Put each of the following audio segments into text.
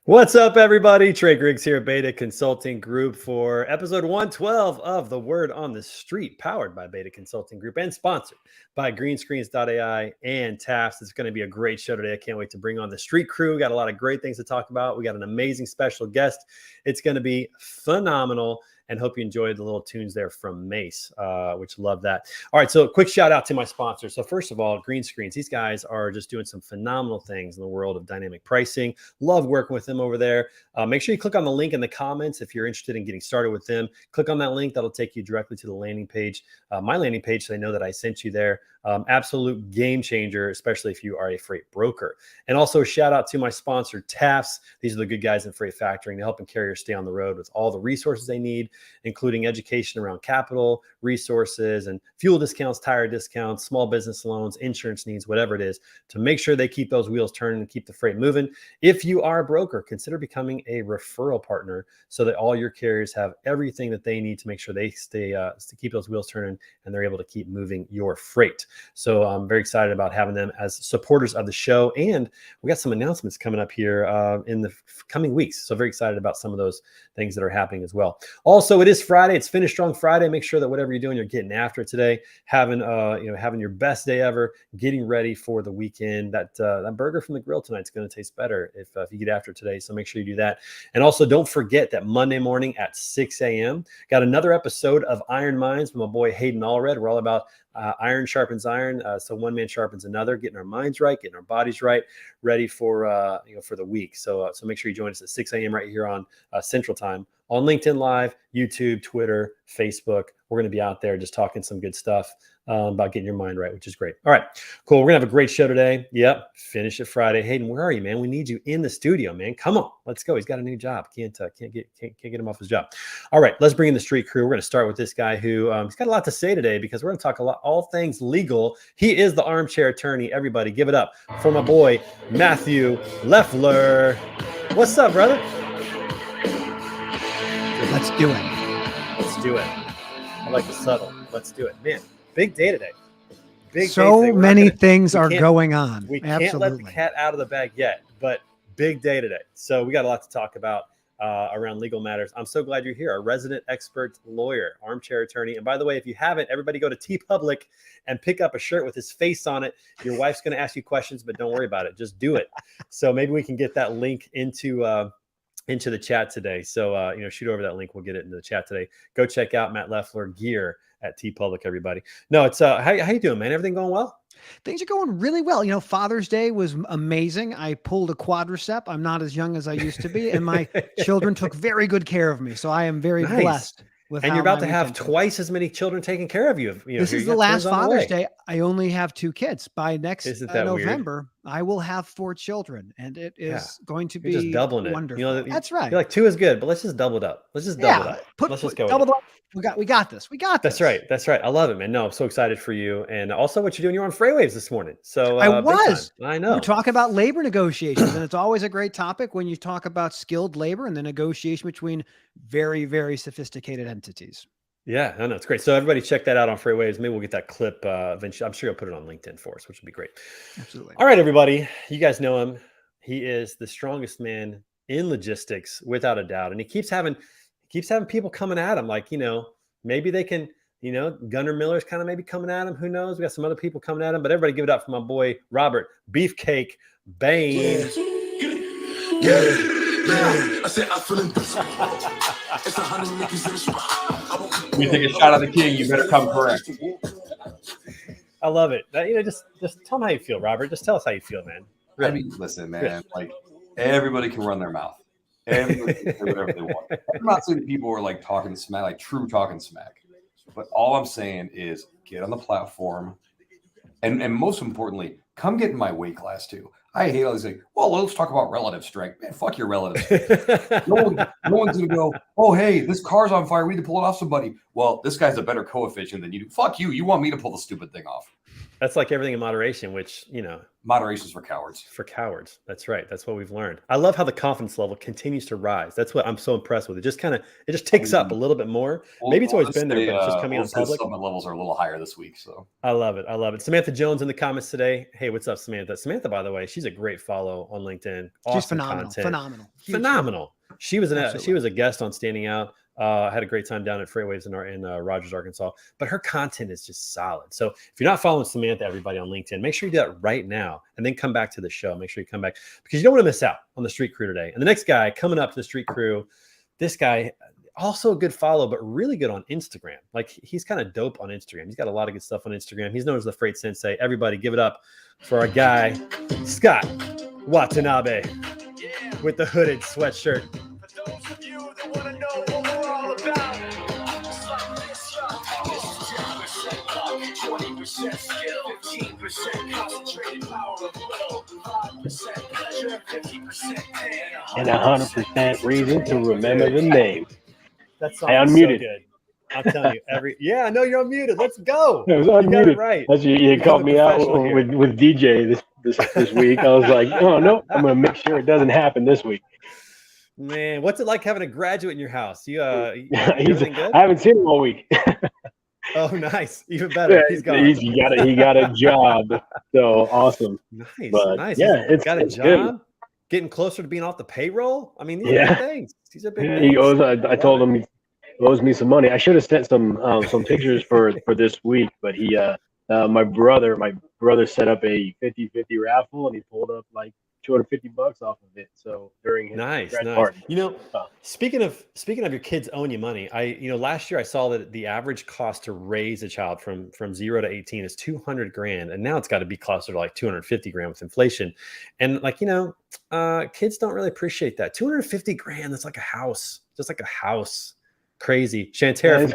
What's up, everybody? Trey Griggs here, Beta Consulting Group, for episode 112 of The Word on the Street, powered by Beta Consulting Group and sponsored by Greenscreens.ai and TAFs. It's going to be a great show today. I can't wait to bring on the street crew. We got a lot of great things to talk about. We got an amazing special guest. It's going to be phenomenal. And hope you enjoyed the little tunes there from Mace, which love that. All right, so a quick shout out to my sponsors. So first of all, Green Screens. These guys are just doing some phenomenal things in the world of dynamic pricing. Love working with them over there. Make sure you click on the link in the comments if you're interested in getting started with them. Click on that link. That'll take you directly to the landing page, my landing page, so they know that I sent you there. Absolute game changer, especially if you are a freight broker. And also shout out to my sponsor, TAFs. These are the good guys in freight factoring, helping carriers stay on the road with all the resources they need, including education around capital, resources, and fuel discounts, tire discounts, small business loans, insurance needs, whatever it is, to make sure they keep those wheels turning and keep the freight moving. If you are a broker, consider becoming a referral partner so that all your carriers have everything that they need to make sure they stay to keep those wheels turning and they're able to keep moving your freight. So I'm very excited about having them as supporters of the show. And we got some announcements coming up here in the coming weeks. So very excited about some of those things that are happening as well. Also, it is Friday. It's Finish Strong Friday. Make sure that whatever you're doing, you're getting after it today, having your best day ever, getting ready for the weekend. That burger from the grill tonight is going to taste better if you get after it today. So make sure you do that. And also don't forget that Monday morning at 6 a.m. got another episode of Iron Minds with my boy Hayden Allred. We're all about iron sharpens iron, so one man sharpens another, getting our minds right, getting our bodies right, ready for for the week. So make sure you join us at 6 a.m. right here on Central Time on LinkedIn Live, YouTube, Twitter, Facebook. We're going to be out there just talking some good stuff about getting your mind right, which is great. All right, cool. We're going to have a great show today. Yep, Finish It Friday. Hayden, where are you, man? We need you in the studio, man. Come on, let's go. He's got a new job. Can't get him off his job. All right, let's bring in the street crew. We're going to start with this guy who he's got a lot to say today because we're going to talk all things legal. He is the armchair attorney. Everybody, give it up for my boy Matthew Leffler. What's up, brother? Let's do it. Let's do it. I like the subtle. Let's do it, man. Big day today. So many things are going on. We can't let the cat out of the bag yet, but big day today. So we got a lot to talk about around legal matters. I'm so glad you're here, our resident expert lawyer, armchair attorney. And by the way, if you haven't, everybody go to TeePublic and pick up a shirt with his face on it. Your wife's going to ask you questions, but don't worry about it. Just do it. So maybe we can get that link into the chat today. So, shoot over that link. We'll get it into the chat today. Go check out Matt Leffler gear at TeePublic, everybody. No, it's how you doing, man? Everything going well? Things are going really well. Father's Day was amazing. I pulled a quadricep. I'm not as young as I used to be, and my children took very good care of me. So I am very blessed. And you're about to have twice as many children taking care of you. This is the last Father's Day. I only have 2 kids. By next November, I will have 4 children, and it is going to be just doubling wonderful. It. That's right. You're like 2 is good, but let's just double it up. Let's just double it up. Let's just go. Double it up. We got this. That's right. That's right. I love it, man. No, I'm so excited for you. And also what you're doing. You're on Freightwaves this morning. So I was. I know. We're talking about labor negotiations, and it's always a great topic when you talk about skilled labor and the negotiation between very, very sophisticated entities. Yeah, no, it's great. So everybody check that out on Freightwaves. Maybe we'll get that clip eventually. I'm sure you'll put it on LinkedIn for us, which would be great. Absolutely. All right, everybody. You guys know him. He is the strongest man in logistics, without a doubt. And he keeps having people coming at him. Like, maybe they can, Gunnar Miller's kind of maybe coming at him. Who knows? We got some other people coming at him. But everybody give it up for my boy, Robert Beefcake Bain. Yeah. I said I feel invincible. It's 100 niggas in the spot. You take a shot at the king, you better come correct. I love it. Just tell them how you feel, Robert. Just tell us how you feel, man. Really. I mean, listen, man. Like everybody can run their mouth. Everybody can do whatever they want. I'm not saying people are like talking smack, like true talking smack. But all I'm saying is get on the platform, and most importantly, come get in my weight class too. I hate all these like, well, let's talk about relative strength. Man, fuck your relative strength. no one's going to go, oh, hey, this car's on fire. We need to pull it off somebody. Well, this guy's a better coefficient than you do. Fuck you. You want me to pull the stupid thing off. That's like everything in moderation, which, Moderation's for cowards. for cowards. That's right. That's what we've learned. I love how the confidence level continues to rise. That's what I'm so impressed with. It just ticks up a little bit more. Maybe it's always been there, but it's just coming out in public. Summit levels are a little higher this week. So I love it. I love it. Samantha Jones in the comments today. Hey, what's up, Samantha? Samantha, by the way, she's a great follow on LinkedIn. Awesome She's phenomenal. content. Phenomenal. She was a guest on Standing Out. Had a great time down at Freightwaves in Rogers, Arkansas. But her content is just solid. So if you're not following Samantha, everybody on LinkedIn, make sure you do that right now, and then come back to the show. Make sure you come back because you don't want to miss out on the Street Crew today. And the next guy coming up to the Street Crew, this guy also a good follow, but really good on Instagram. Like he's kind of dope on Instagram. He's got a lot of good stuff on Instagram. He's known as the Freight Sensei. Everybody, give it up for our guy Scott Watanabe with the hooded sweatshirt. And 100% reason to remember the name. That song I is unmuted. so good. I'm telling you, I know you're unmuted. Let's go. I was You got unmuted. it right. That's you Become caught a me out professional here. with DJ this week. I was like, oh no, I'm gonna make sure it doesn't happen this week. Man, what's it like having a graduate in your house? You He's, everything good? I haven't seen him all week. Oh, nice. Even better. He's gone. He got a job. So awesome. Nice, But, nice. yeah, He's got a it's job, good. getting closer to being off the payroll. I mean, these are Yeah. big things. These are big Yeah, things. he owes. I told him he owes me some money. I should have sent some pictures for this week, but he my brother set up a 50-50 raffle, and he pulled up like $250 off of it. So during his Nice. grad party. Speaking of your kids owing you money, last year I saw that the average cost to raise a child from 0 to 18 is $200,000, and now it's got to be closer to like $250,000 with inflation. And kids don't really appreciate that. $250,000, that's like a house, just like a house. Crazy. Shantara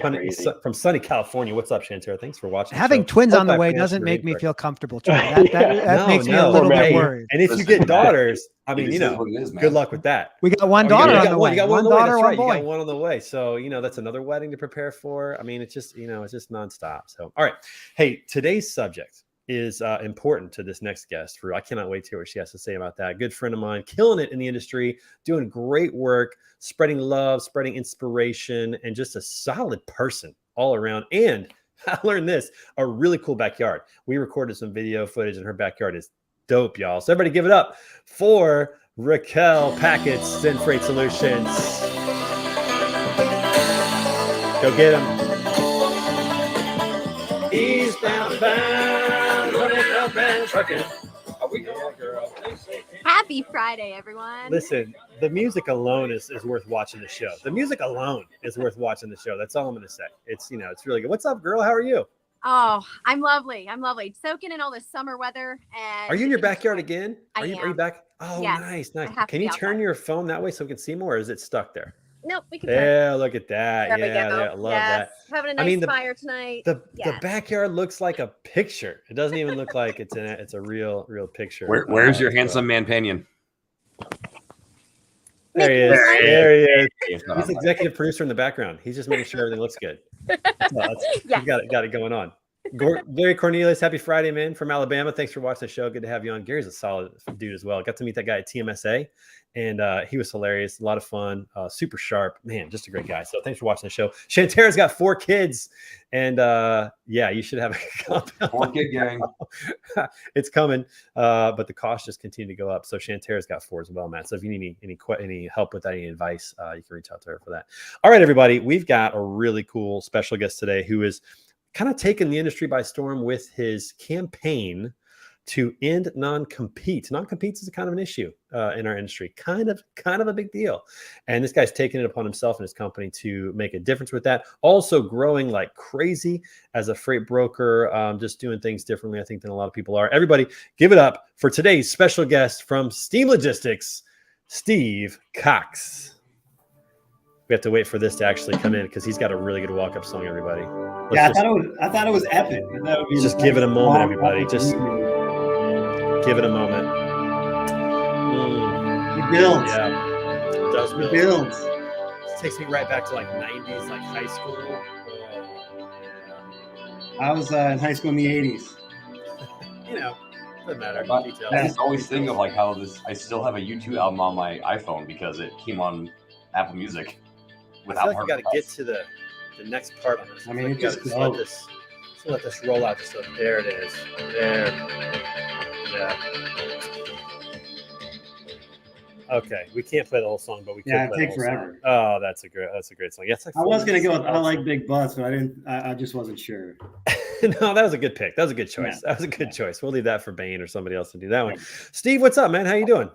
from sunny California. What's up, Shantara? Thanks for watching. Having twins on the way doesn't make me feel comfortable. That makes me a little bit worried. And if you get daughters, I mean, good luck with that. We got one daughter on the way. You got one daughter, one boy. You got one on the way. So, that's another wedding to prepare for. I mean, it's just nonstop. So, all right. Hey, today's subject is important to this next guest. I cannot wait to hear what she has to say about that. Good friend of mine, killing it in the industry, doing great work, spreading love, spreading inspiration, and just a solid person all around. And I learned this, a really cool backyard. We recorded some video footage, and her backyard is dope, y'all. So everybody give it up for Raquel Packets and Freight Solutions. Go get them. Eastbound bound, running up and trucking. Happy Friday, everyone. Listen, the music alone is worth watching the show. The music alone is worth watching the show. That's all I'm going to say. It's really good. What's up, girl? How are you? Oh, I'm lovely. Soaking in all this summer weather. And are you in your backyard again? Are I you am. back? Oh, yes, nice. Can you turn your phone that way so we can see more, or is it stuck there? Nope, we can. Yeah, look at that. There we go. I love that. Having a nice fire tonight. The backyard looks like a picture. It doesn't even look like it's a real picture. Where's your handsome man Panion? There he is. There he is. He's executive producer in the background. He's just making sure everything looks good. He's got it going on. Gary Cornelius, happy Friday, man, from Alabama. Thanks for watching the show. Good to have you on. Gary's a solid dude as well. Got to meet that guy at TMSA, and he was hilarious. A lot of fun. Super sharp. Man, just a great guy. So thanks for watching the show. Shantara's got 4 kids, and you should have a compound. 4-kid gang. It's coming, but the costs just continue to go up. So Shantara's got 4 as well, Matt. So if you need any help with that, any advice, you can reach out to her for that. All right, everybody, we've got a really cool special guest today who is kind of taken the industry by storm with his campaign to end non-competes. Non-competes is a kind of an issue in our industry, kind of a big deal. And this guy's taken it upon himself and his company to make a difference with that. Also growing like crazy as a freight broker, just doing things differently, I think, than a lot of people are. Everybody, give it up for today's special guest from Steam Logistics, Steve Cox. We have to wait for this to actually come in because he's got a really good walk-up song, everybody. I thought it was epic. Just give it a moment, everybody. Just give it a moment. He builds. Yeah, it does build. He builds. It takes me right back to like 90s, like high school. I was in high school in the 80s. doesn't matter. But Details. I just always think of like how I still have a U2 album on my iPhone because it came on Apple Music I without feel like we got to get to the next part on this. I mean, feel it like we gotta just just goes. let this roll out just so there it is. There. Yeah. Okay, we can't play the whole song, but we could Yeah, it play the takes whole forever. song. Oh, that's a great song. Yes, like I was 4 gonna go minutes. with I like big butts, but I didn't. I just wasn't sure. No, that was a good pick. That was a good choice. Yeah. That was a good choice. We'll leave that for Bane or somebody else to do that one. Yeah. Steve, what's up, man? How you doing?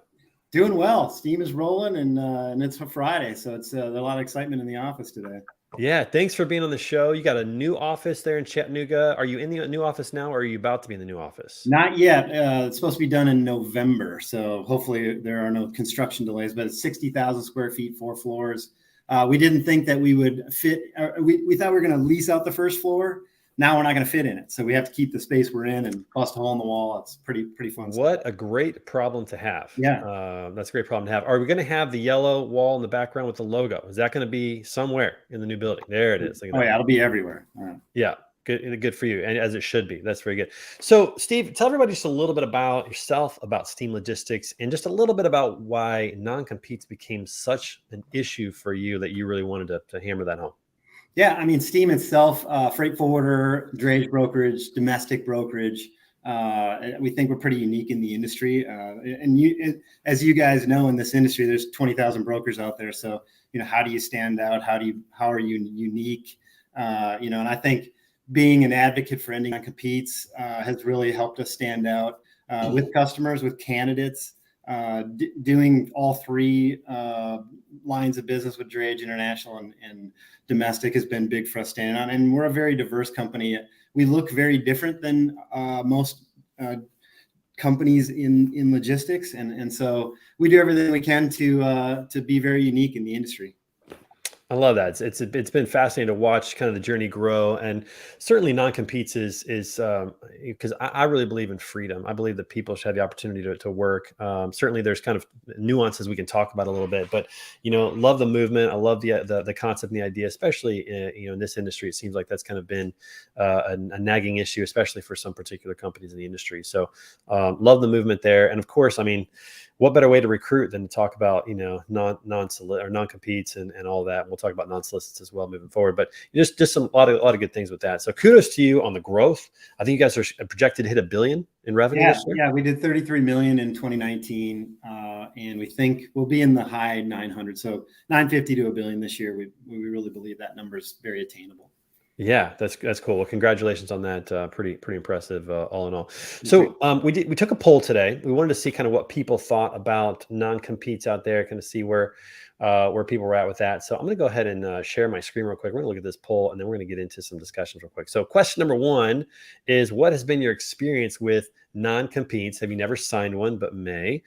Doing well. Steam is rolling, and it's a Friday, so it's there's a lot of excitement in the office today. Yeah, thanks for being on the show. You got a new office there in Chattanooga. Are you in the new office now, or are you about to be in the new office? Not yet. It's supposed to be done in November, so hopefully there are no construction delays. But it's 60,000 square feet, 4 floors. We didn't think that we would fit. We thought we were going to lease out the first floor. Now we're not going to fit in it, so we have to keep the space we're in and bust a hole in the wall. It's pretty fun. What a great problem to have. Yeah. That's a great problem to have. Are we going to have the yellow wall in the background with the logo? Is that going to be somewhere in the new building? There it is. Look at Oh that. yeah, it'll be everywhere. All right. Yeah, good for you, and as it should be. That's very good. So, Steve, tell everybody just a little bit about yourself, about Steam Logistics, and just a little bit about why non-competes became such an issue for you that you really wanted to hammer that home. Yeah, I mean, Steam itself, freight forwarder, drayage brokerage, domestic brokerage. We think we're pretty unique in the industry. As you guys know, in this industry, there's 20,000 brokers out there. So, how do you stand out? How are you unique? And I think being an advocate for ending non-competes has really helped us stand out with customers, with candidates. Doing all 3 lines of business with drayage, international and domestic, has been big for us standing on. And we're a very diverse company. We look very different than most companies in logistics, and so we do everything we can to be very unique in the industry. I love that. It's been fascinating to watch kind of the journey grow, and certainly non-competes is because I really believe in freedom. I believe that people should have the opportunity to work. Certainly, there's kind of nuances we can talk about a little bit, but love the movement. I love the concept and the idea, especially in this industry. It seems like that's kind of been a nagging issue, especially for some particular companies in the industry. So, love the movement there, and of course, I mean, what better way to recruit than to talk about non-competes and all that. We'll talk about non-solicits as well moving forward, but just a lot of good things with that. So kudos to you on the growth. I think you guys are projected to hit $1 billion in revenue this year. Yeah, we did 33 million in 2019, and we think we'll be in the high 900, so 950 to $1 billion this year. We really believe that number is very attainable. Yeah, that's cool. Well, congratulations on that. Pretty impressive, all in all. So we took a poll today. We wanted to see kind of what people thought about non-competes out there, kind of see where people were at with that. So I'm going to go ahead and share my screen real quick. We're going to look at this poll, and then we're going to get into some discussions real quick. So question number 1 is, what has been your experience with non-competes? Have you never signed one but may?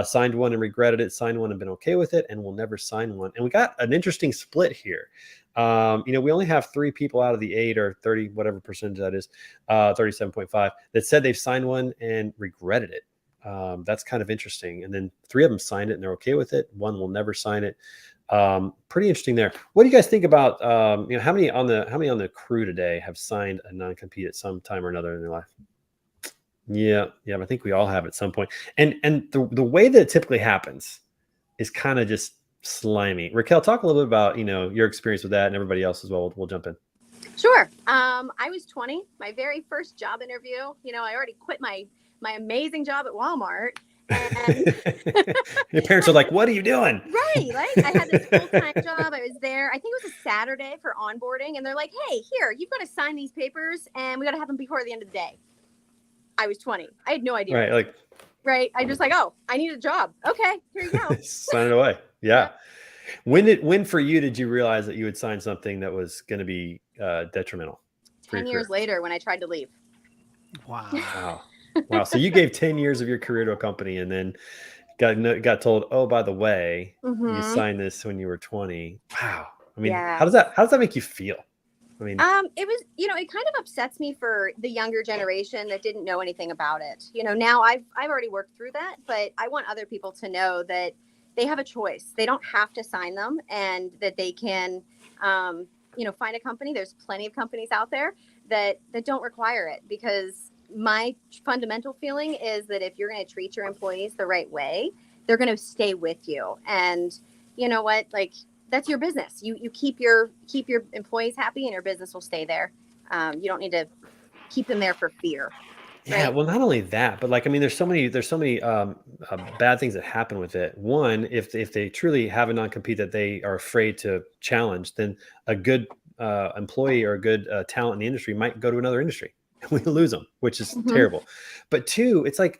Signed one and regretted it, signed one and been okay with it, and will never sign one. And we got an interesting split here. We only have 3 people out of the 8 or 30, whatever percentage that is, 37.5, that said they've signed one and regretted it. That's kind of interesting. And then 3 of them signed it and they're okay with it. 1 will never sign it. Pretty interesting there. What do you guys think about, how many on the crew today have signed a non-compete at some time or another in their life? Yeah. I think we all have at some point. And the way that it typically happens is kind of just slimy. Raquel, talk a little bit about your experience with that, and everybody else as well. We'll jump in. Sure. I was 20, my very first job interview. I already quit my amazing job at Walmart. And your parents are like, "What are you doing?" Right. Like, I had this full-time job. I was there. I think it was a Saturday for onboarding, and they're like, "Hey, here, you've got to sign these papers, and we got to have them before the end of the day." I was 20. I had no idea. Right. I'm just like, oh, I need a job. Okay, here you go. Sign it away. Yeah. When for you did you realize that you would sign something that was going to be detrimental? 10 years later, when I tried to leave. Wow. So you gave 10 years of your career to a company, and then got told, oh, by the way, you signed this when you were 20. Wow. I mean, how does that make you feel? I mean, it was, it kind of upsets me for the younger generation that didn't know anything about it. Now I've already worked through that, but I want other people to know that they have a choice. They don't have to sign them, and that they can, find a company. There's plenty of companies out there that don't require it, because my fundamental feeling is that if you're going to treat your employees the right way, they're going to stay with you. And you know what? Like, that's your business. You keep your employees happy, and your business will stay there. You don't need to keep them there for fear. Yeah, right? well, not only that, but like, I mean, there's so many bad things that happen with it. One, if they truly have a non-compete that they are afraid to challenge, then a good employee or a good talent in the industry might go to another industry, and we lose them, which is terrible. But two, it's like,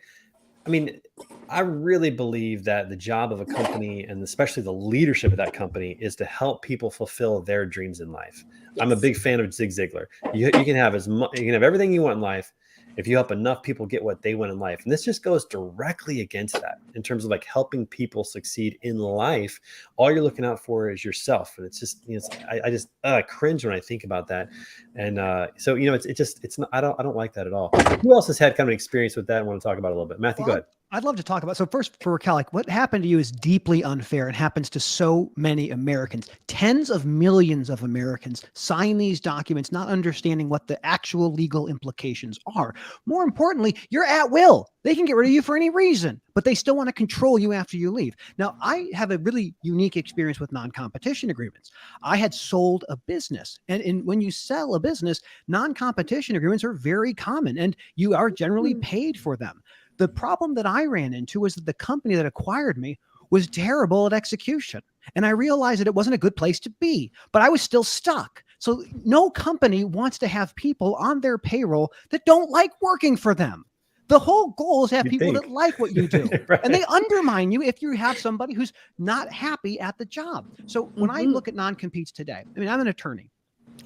I mean, I really believe that the job of a company, and especially the leadership of that company, is to help people fulfill their dreams in life. I'm a big fan of Zig Ziglar. You can have you can have everything you want in life if you help enough people get what they want in life. And this just goes directly against that in terms of like helping people succeed in life. All you're looking out for is yourself. And it's just, I just cringe when I think about that. And so, it's not, I don't like that at all. Who else has had kind of experience with that and want to talk about it a little bit? Matthew, go ahead. I'd love to talk about. So first, for Raquel, like what happened to you is deeply unfair and happens to so many Americans. Tens of millions of Americans sign these documents, not understanding what the actual legal implications are. More importantly, you're at will. They can get rid of you for any reason, but they still want to control you after you leave. Now, I have a really unique experience with non-competition agreements. I had sold a business, and when you sell a business, non-competition agreements are very common, and you are generally paid for them. The problem that I ran into was that the company that acquired me was terrible at execution. And I realized that it wasn't a good place to be, but I was still stuck. So no company wants to have people on their payroll that don't like working for them. The whole goal is to have people that like what you do. Right. And they undermine you if you have somebody who's not happy at the job. So when I look at non-competes today, I mean, I'm an attorney.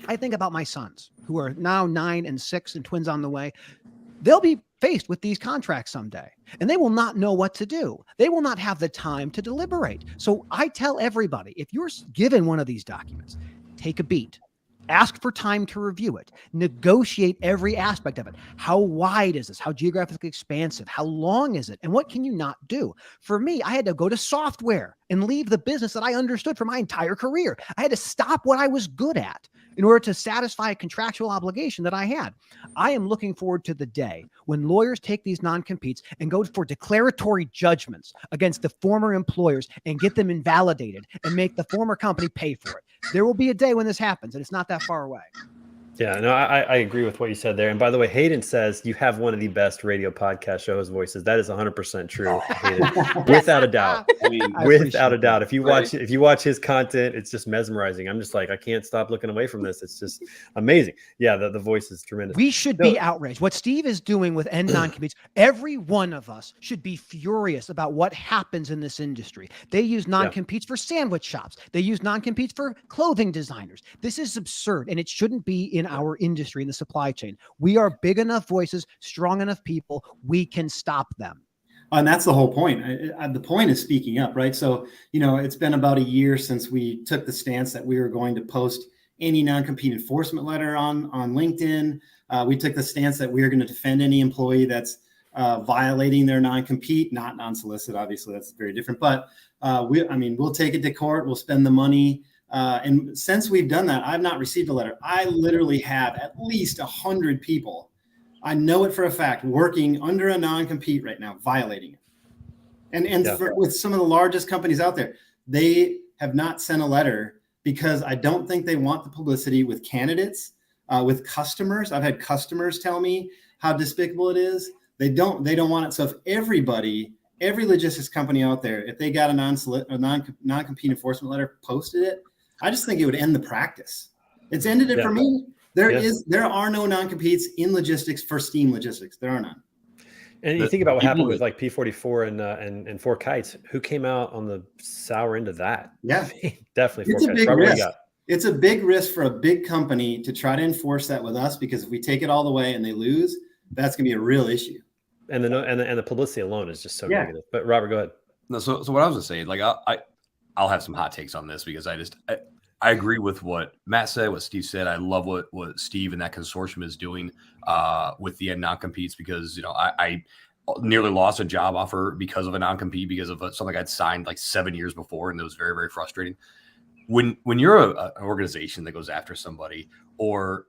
I think about my sons who are now 9 and 6 and twins on the way. They'll be faced with these contracts someday, and they will not know what to do. They will not have the time to deliberate. So I tell everybody, if you're given one of these documents, take a beat, ask for time to review it, negotiate every aspect of it. How wide is this? How geographically expansive? How long is it? And what can you not do? For me, I had to go to software and leave the business that I understood for my entire career. I had to stop what I was good at in order to satisfy a contractual obligation that I had. I am looking forward to the day when lawyers take these non-competes and go for declaratory judgments against the former employers and get them invalidated and make the former company pay for it. There will be a day when this happens, and it's not that far away. Yeah, no, I agree with what you said there. And by the way, Hayden says you have one of the best radio podcast shows voices. That is 100% true, Hayden, without a doubt. Without a doubt. If you watch his content, it's just mesmerizing. I'm just like, I can't stop looking away from this. It's just amazing. Yeah, the voice is tremendous. We should be outraged. What Steve is doing with end non-competes, every one of us should be furious about what happens in this industry. They use non-competes for sandwich shops. They use non-competes for clothing designers. This is absurd, and it shouldn't be in our industry, in the supply chain. We are big enough voices, strong enough people. We can stop them. And that's the whole point. The point is speaking up, right? So, it's been about a year since we took the stance that we were going to post any non-compete enforcement letter on LinkedIn. We took the stance that we are going to defend any employee that's violating their non-compete, not non-solicit, obviously that's very different, but we'll take it to court. We'll spend the money. And since we've done that, I've not received a letter. I literally have at least 100 people, I know it for a fact, working under a non-compete right now, violating it. With some of the largest companies out there, they have not sent a letter because I don't think they want the publicity with candidates, with customers. I've had customers tell me how despicable it is. They don't want it. So if every logistics company out there, if they got a non-compete enforcement letter, posted it, I just think it would end the practice. It's ended it for me. There are no non-competes in logistics for steam logistics. There are none. And you think about what happened with like P44 and Four Kites. Who came out on the sour end of that? Yeah, definitely. It's a big risk. It's a big risk for a big company to try to enforce that with us, because if we take it all the way and they lose, that's going to be a real issue. And the publicity alone is just so negative. But Robert, go ahead. No, so what I was going to say, like I'll have some hot takes on this, because I agree with what Matt said, what Steve said. I love what Steve and that consortium is doing with the non-competes, because I nearly lost a job offer because of a non-compete, because of something I'd signed like 7 years before, and it was very, very frustrating. When you're an organization that goes after somebody, or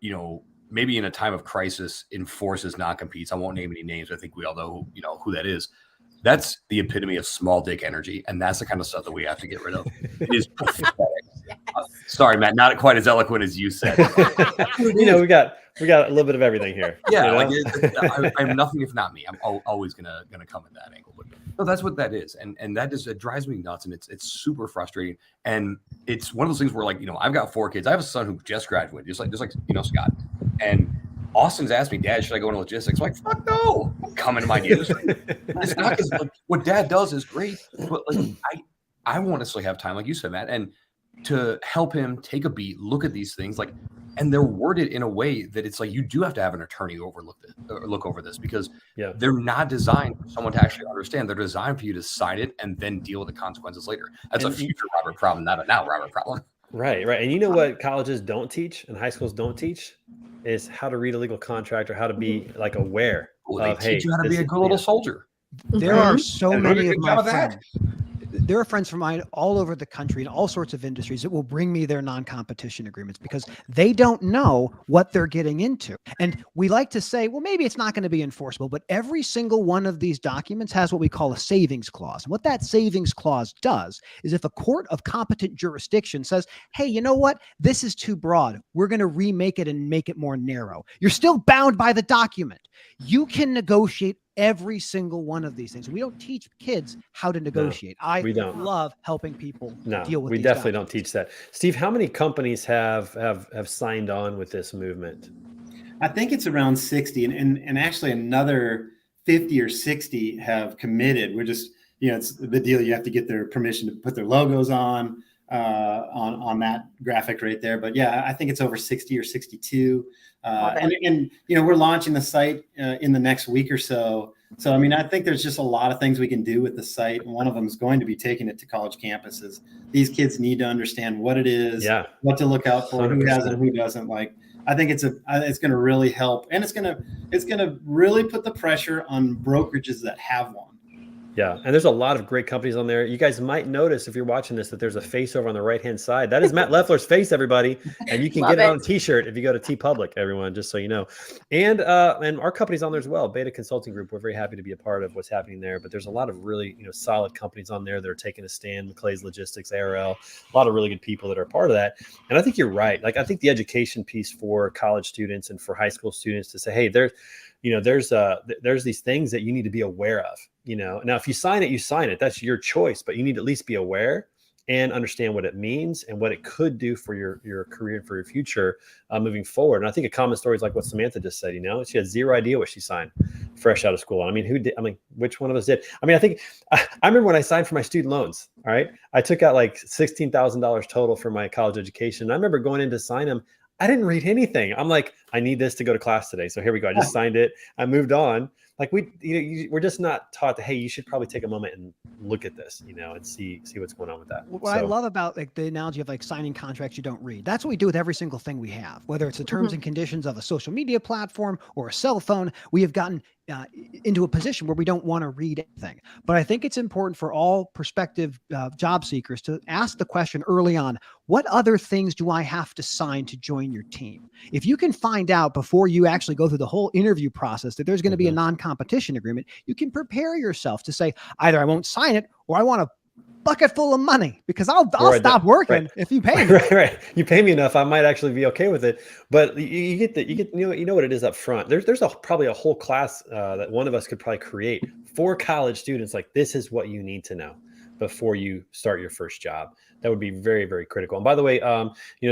maybe in a time of crisis enforces non-competes. I won't name any names. I think we all know, who that is. That's the epitome of small dick energy. And that's the kind of stuff that we have to get rid of. It is pathetic. Sorry, Matt, not quite as eloquent as you said. We got a little bit of everything here. Yeah, I'm nothing if not me. I'm always gonna come at that angle. But no, that's what that is, and that it drives me nuts, and it's super frustrating. And it's one of those things where, like, I've got 4 kids. I have a son who just graduated, just like Scott. And Austin's asked me, Dad, should I go into logistics? I'm like, fuck no, I'm coming to my industry. It's not because, like, what Dad does is great, but like I want to necessarily have time, like you said, Matt, and to help him take a beat, look at these things, like, and they're worded in a way that it's like you do have to have an attorney look over this, because they're not designed for someone to actually understand. They're designed for you to sign it and then deal with the consequences later. That's a future Robert problem, not a now Robert problem. Right. And you know what colleges don't teach and high schools don't teach is how to read a legal contract or how to be like aware of, they teach you how to be a good little soldier. There are so many of my friends. There are friends of mine all over the country in all sorts of industries that will bring me their non-competition agreements because they don't know what they're getting into. And we like to say, well, maybe it's not going to be enforceable, but every single one of these documents has what we call a savings clause. And what that savings clause does is if a court of competent jurisdiction says, hey, you know what? This is too broad. We're going to remake it and make it more narrow. You're still bound by the document. You can negotiate every single one of these things. We don't teach kids how to negotiate. We don't love helping people deal with. We definitely don't teach that. Steve, how many companies have signed on with this movement? I think it's around 60, and actually another 50 or 60 have committed. We're just, it's the deal. You have to get their permission to put their logos on that graphic right there. But yeah, I think it's over 60 or 62. And we're launching the site in the next week or so. So, I mean, I think there's just a lot of things we can do with the site. And one of them is going to be taking it to college campuses. These kids need to understand what it is, what to look out for, 100%. Who has it, who doesn't. Like, I think it's going to really help. And it's going to really put the pressure on brokerages that have one. Yeah. And there's a lot of great companies on there. You guys might notice if you're watching this that there's a face over on the right-hand side. That is Matt Leffler's face, everybody. And you can get it on a t-shirt if you go to TeePublic, everyone, just so you know. And our company's on there as well, Beta Consulting Group. We're very happy to be a part of what's happening there. But there's a lot of really solid companies on there that are taking a stand. McClay's Logistics, ARL, a lot of really good people that are part of that. And I think you're right. Like, I think the education piece for college students and for high school students to say, hey, there's these things that you need to be aware of. Now if you sign it, you sign it. That's your choice, but you need to at least be aware and understand what it means and what it could do for your career and for your future moving forward. And I think a common story is like what Samantha just said. She had zero idea what she signed fresh out of school. I mean, who did? I mean, which one of us did? I mean, I think I remember when I signed for my student loans. All right, I took out like $16,000 total for my college education. And I remember going in to sign them. I didn't read anything. I'm like, I need this to go to class today. So here we go. I just signed it. I moved on. Like we're just not taught that, hey, you should probably take a moment and look at this, and see what's going on with that. What I love about like the analogy of like signing contracts you don't read, that's what we do with every single thing we have, whether it's the terms and conditions of a social media platform or a cell phone. We have gotten into a position where we don't want to read anything. But I think it's important for all prospective job seekers to ask the question early on, what other things do I have to sign to join your team? If you can find out before you actually go through the whole interview process that there's going to be a non-competition agreement, you can prepare yourself to say, either I won't sign it or I want a bucket full of money because I'll stop working if you pay me. Right. You pay me enough, I might actually be okay with it. But you know what it is up front. There's probably a whole class that one of us could probably create for college students. Like, this is what you need to know before you start your first job. That would be very, very critical. And by the way,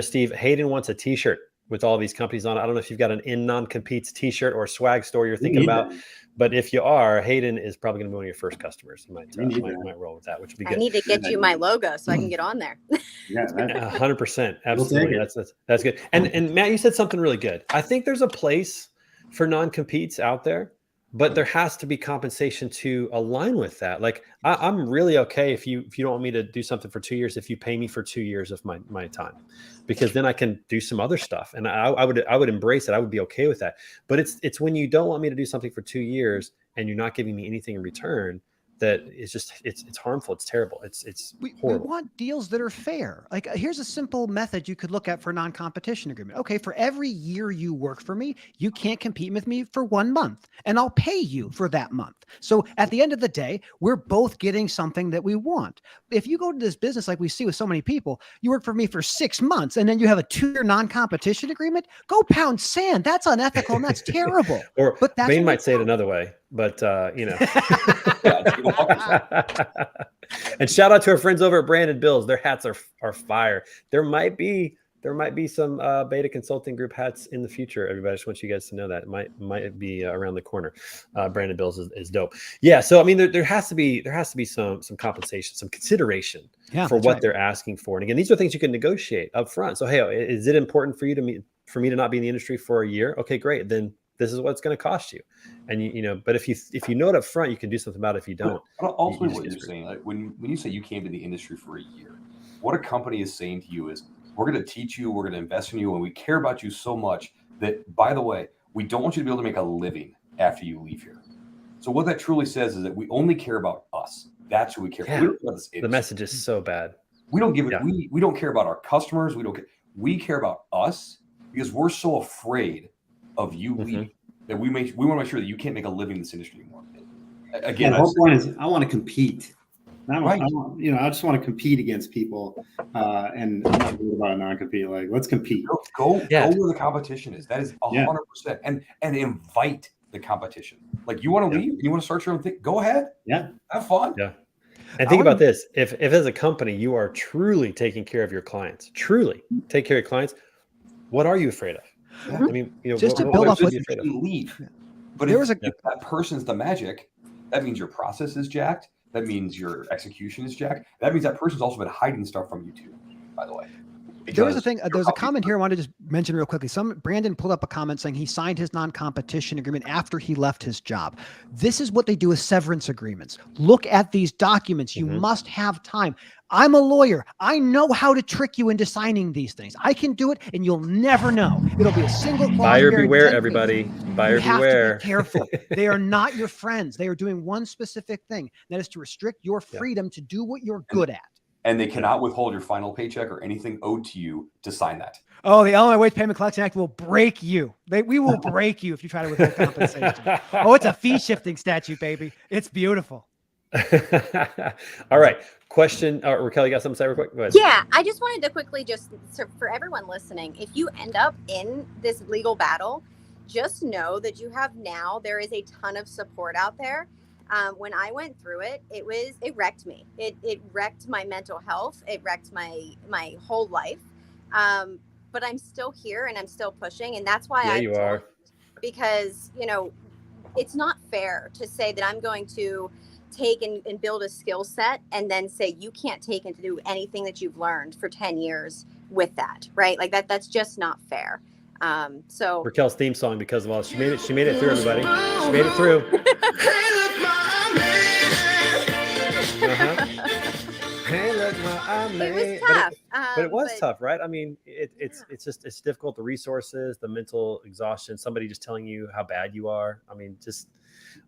Steve, Hayden wants a t-shirt with all these companies on it. I don't know if you've got an in non-competes t-shirt or a swag store you're thinking about. But if you are, Hayden is probably going to be one of your first customers. You might roll with that, which would be good. I need to get you my logo so I can get on there. Yeah, 100%. Absolutely. That's good. And Matt, you said something really good. I think there's a place for non-competes out there, but there has to be compensation to align with that. Like, I'm really okay if you don't want me to do something for 2 years, if you pay me for 2 years of my time, because then I can do some other stuff. And I would embrace it. I would be okay with that. But it's when you don't want me to do something for 2 years and you're not giving me anything in return, that is just it's harmful. It's terrible. It's we horrible. want deals that are fair. Like here's a simple method you could look at for non-competition agreement. Okay, for every year you work for me, you can't compete with me for 1 month, and I'll pay you for that month. So at the end of the day, we're both getting something that we want. If you go to this business like we see with so many people, you work for me for 6 months and then you have a 2-year non-competition agreement, go pound sand. That's unethical and that's terrible. Or but that's Bain might say it another way, but you know. And shout out to our friends over at Brandon Bills. Their hats are fire. There might be some Beta Consulting Group hats in the future. Everybody, I just want you guys to know that it might be around the corner. Brandon Bills is dope. Yeah. So I mean, there has to be some compensation, some consideration for what they're asking for. And again, these are things you can negotiate up front. So hey, is it important for me to not be in the industry for a year? Okay, great. Then this is what it's going to cost you. And you know, but if you know it up front, you can do something about it. If you don't, but ultimately what you're saying, like when you say you came to the industry for a year, what a company is saying to you is, we're going to teach you, we're going to invest in you, and we care about you so much that, by the way, we don't want you to be able to make a living after you leave here. So what that truly says is that we only care about us. That's who we care about. We don't care about this industry. The message is so bad. We don't give it. We don't care about our customers. We care about us because we're so afraid of you leaving that we want to make sure that you can't make a living in this industry anymore. Again, the whole point is I want to compete. I just want to compete against people, and I'm not worried about a non-compete. Like, let's compete. Go where the competition is. That is 100%, and invite the competition. Like, you want to leave, you want to start your own thing. Go ahead. Yeah, have fun. Yeah. And think about this: if as a company you are truly taking care of your clients, truly take care of your clients, what are you afraid of? Yeah. I mean, you know, just to build off what you leave. Yeah. But if that person's the magic, that means your process is jacked. That means your execution is jacked. That means that person's also been hiding stuff from you too, by the way. There's a comment here I wanted to just mention real quickly. Brandon pulled up a comment saying he signed his non-competition agreement after he left his job. This is what they do with severance agreements. Look at these documents. You must have time. I'm a lawyer. I know how to trick you into signing these things. I can do it, and you'll never know. It'll be a single clause. Buyer beware, everybody. Buyer beware. Have to be careful. They are not your friends. They are doing one specific thing. That is to restrict your freedom to do what you're good at. And they cannot withhold your final paycheck or anything owed to you to sign that. Oh, the Illinois Wage Payment Collection Act will break you. We will break you if you try to withhold compensation. Oh, it's a fee shifting statute, baby. It's beautiful. All right. Question. Raquel, you got something to say real quick? Go ahead. Yeah, I just wanted to quickly for everyone listening, if you end up in this legal battle, just know that there is a ton of support out there. When I went through it, it wrecked me. It wrecked my mental health. It wrecked my whole life. But I'm still here and I'm still pushing. And that's why you are. Because, it's not fair to say that I'm going to take and build a skill set and then say you can't take and do anything that you've learned for 10 years with that, right? Like that's just not fair. So Raquel's theme song, because of all, she made it through, everybody. She made it through. Hey, look, it was tough. But it was tough, right? I mean, it's difficult. The resources, the mental exhaustion, somebody just telling you how bad you are. I mean, just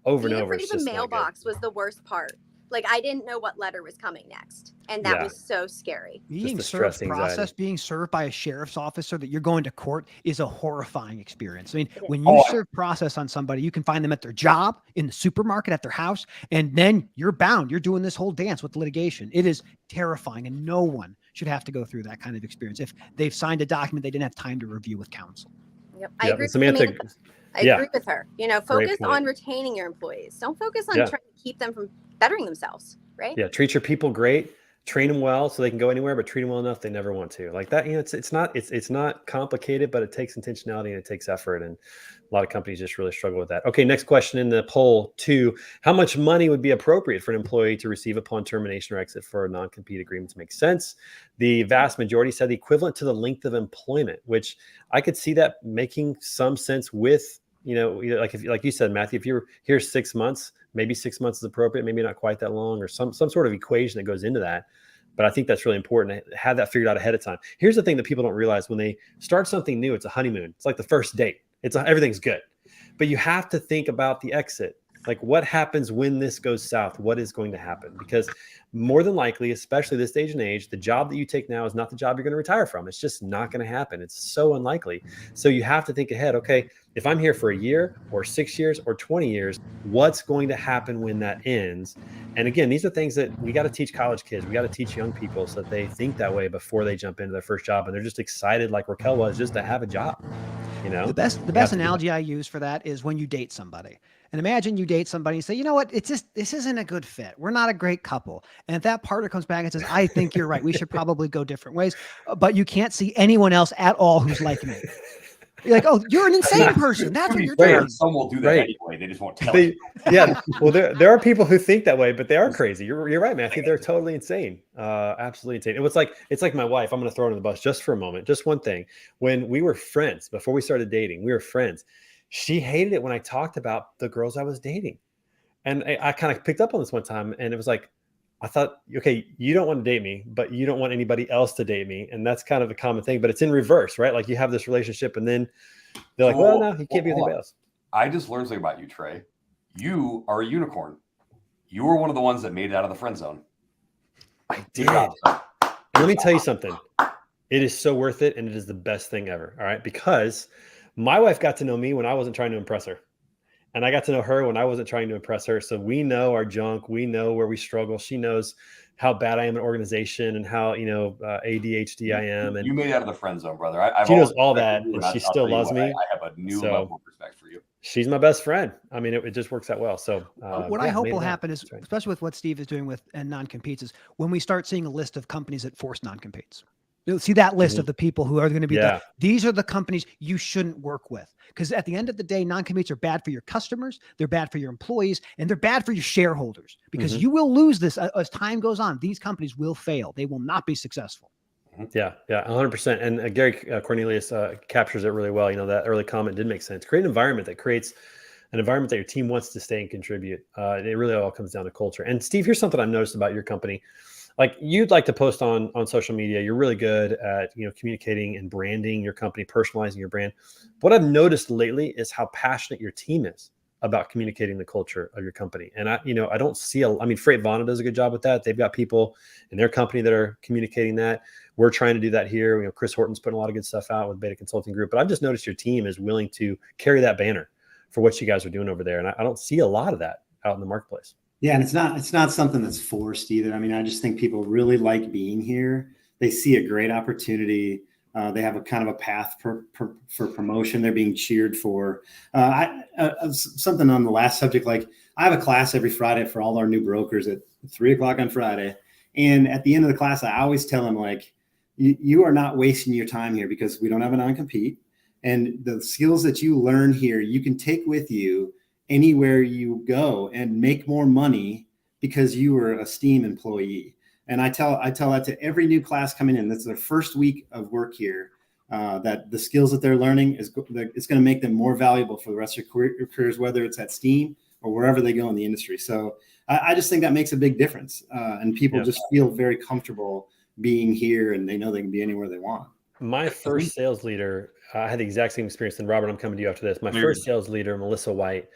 over and over. The mailbox was the worst part. Like, I didn't know what letter was coming next. And that was so scary. Being served by a sheriff's officer that you're going to court is a horrifying experience. I mean, when you serve process on somebody, you can find them at their job, in the supermarket, at their house, and then you're bound. You're doing this whole dance with litigation. It is terrifying, and no one should have to go through that kind of experience if they've signed a document they didn't have time to review with counsel. Yep. I agree with her. Focus on retaining your employees. Don't focus on trying to keep them from bettering themselves, right? Yeah, treat your people great, train them well so they can go anywhere, but treat them well enough they never want to. Like that, it's not complicated, but it takes intentionality and it takes effort, and a lot of companies just really struggle with that. Okay, next question in the poll 2: how much money would be appropriate for an employee to receive upon termination or exit for a non-compete agreement to make sense? The vast majority said the equivalent to the length of employment, which I could see that making some sense with, like you said, Matthew, if you're here 6 months, maybe 6 months is appropriate, maybe not quite that long, or some sort of equation that goes into that. But I think that's really important to have that figured out ahead of time. Here's the thing that people don't realize: when they start something new, it's a honeymoon. It's like the first date. Everything's good, but you have to think about the exit. Like, what happens when this goes south? What is going to happen? Because more than likely, especially this stage and age, the job that you take now is not the job you're going to retire from. It's just not going to happen. It's so unlikely. So you have to think ahead. Okay, if I'm here for a year or 6 years or 20 years, what's going to happen when that ends? And again, these are things that we got to teach college kids. We got to teach young people so that they think that way before they jump into their first job. And they're just excited, like Raquel was, just to have a job. You know, the best analogy I use for that is when you date somebody. And imagine you date somebody and say, you know what, this isn't a good fit. We're not a great couple. And if that partner comes back and says, I think you're right, we should probably go different ways, but you can't see anyone else at all who's like me. You're like, oh, you're an insane person. That's what you're doing. Some will do that anyway. They just won't tell you. Yeah. Well, there are people who think that way, but they are crazy. You're right, man. I think they're totally insane. Absolutely insane. It's like my wife. I'm going to throw her under the bus just for a moment. Just one thing. When we were friends, before we started dating, we were friends. She hated it when I talked about the girls I was dating. And I kind of picked up on this one time, and it was like, I thought, okay, you don't want to date me, but you don't want anybody else to date me. And that's kind of a common thing, but it's in reverse, right? Like you have this relationship and then they're like, well, no, he can't be with anybody else. I just learned something about you, Trey. You are a unicorn. You were one of the ones that made it out of the friend zone. I did. Let me tell you something. It is so worth it. And it is the best thing ever. All right. Because my wife got to know me when I wasn't trying to impress her. And I got to know her when I wasn't trying to impress her. So we know our junk. We know where we struggle. She knows how bad I am in organization and how, ADHD I am. And you made it out of the friend zone, brother. She knows all that, and she still loves me. I have a new level of respect for you. She's my best friend. I mean, it just works out well. So what I hope will happen is, especially with what Steve is doing with and non-competes, is when we start seeing a list of companies that force non-competes. You'll see that list of the people who are going to be these are the companies you shouldn't work with. Because at the end of the day, non-competes are bad for your customers, they're bad for your employees, and they're bad for your shareholders. Because you will lose this as time goes on. These companies will fail. They will not be successful. Yeah, 100%. And Gary Cornelius captures it really well. That early comment did make sense. Create an environment that creates an environment that your team wants to stay and contribute. It really all comes down to culture. And Steve, here's something I've noticed about your company. Like you'd like to post on social media. You're really good at, communicating and branding your company, personalizing your brand. What I've noticed lately is how passionate your team is about communicating the culture of your company. And I don't see Freight Vana does a good job with that. They've got people in their company that are communicating that. We're trying to do that here. Chris Horton's putting a lot of good stuff out with Beta Consulting Group, but I've just noticed your team is willing to carry that banner for what you guys are doing over there. And I don't see a lot of that out in the marketplace. Yeah, and it's not something that's forced either. I mean, I just think people really like being here. They see a great opportunity. They have a kind of a path for promotion. They're being cheered for. Something on the last subject, like I have a class every Friday for all our new brokers at 3:00 on Friday. And at the end of the class, I always tell them, like, you are not wasting your time here because we don't have a non-compete. And the skills that you learn here, you can take with you anywhere you go and make more money because you were a STEAM employee. And I tell that to every new class coming in. That's their first week of work here. That the skills that they're learning it's going to make them more valuable for the rest of their careers, whether it's at STEAM or wherever they go in the industry. So I just think that makes a big difference. And people just feel very comfortable being here, and they know they can be anywhere they want. My first sales leader, I had the exact same experience. And Robert, I'm coming to you after this. My first sales leader, Melissa White,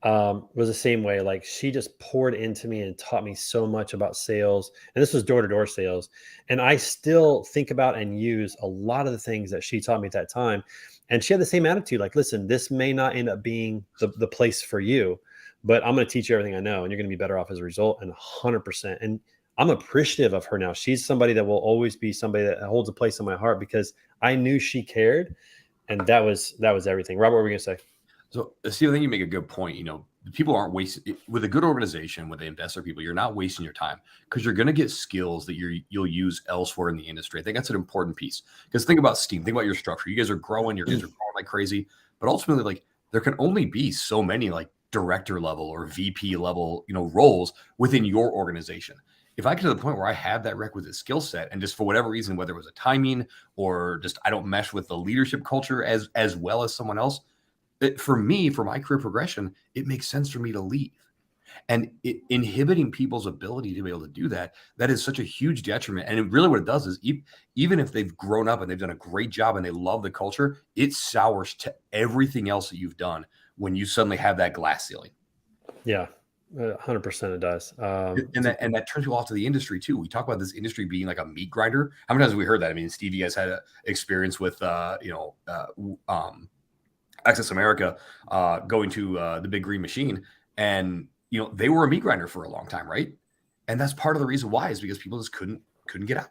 was the same way. Like she just poured into me and taught me so much about sales. And this was door-to-door sales. And I still think about and use a lot of the things that she taught me at that time. And she had the same attitude. Like, listen, this may not end up being the place for you, but I'm going to teach you everything I know, and you're going to be better off as a result. And 100%. And I'm appreciative of her now. She's somebody that will always be somebody that holds a place in my heart because I knew she cared. And that was everything. Robert, what were we going to say? So, Steve, I think you make a good point. People aren't wasting with a good organization when they invest their people. You're not wasting your time because you're going to get skills that you'll use elsewhere in the industry. I think that's an important piece because think about Steam, think about your structure. You guys are growing, your guys are growing like crazy, but ultimately, like there can only be so many like director level or VP level, roles within your organization. If I get to the point where I have that requisite skill set and just for whatever reason, whether it was a timing or just I don't mesh with the leadership culture as well as someone else, for me, for my career progression, it makes sense for me to leave. And inhibiting people's ability to be able to do that is such a huge detriment. And really what it does is even if they've grown up and they've done a great job and they love the culture, it sours to everything else that you've done when you suddenly have that glass ceiling. Yeah. 100% it does. And that turns you off to the industry too. We talk about this industry being like a meat grinder. How many times have we heard that? I mean, Steve, you guys had an experience with Access America going to the Big Green Machine, and they were a meat grinder for a long time, right? And that's part of the reason why is because people just couldn't get out.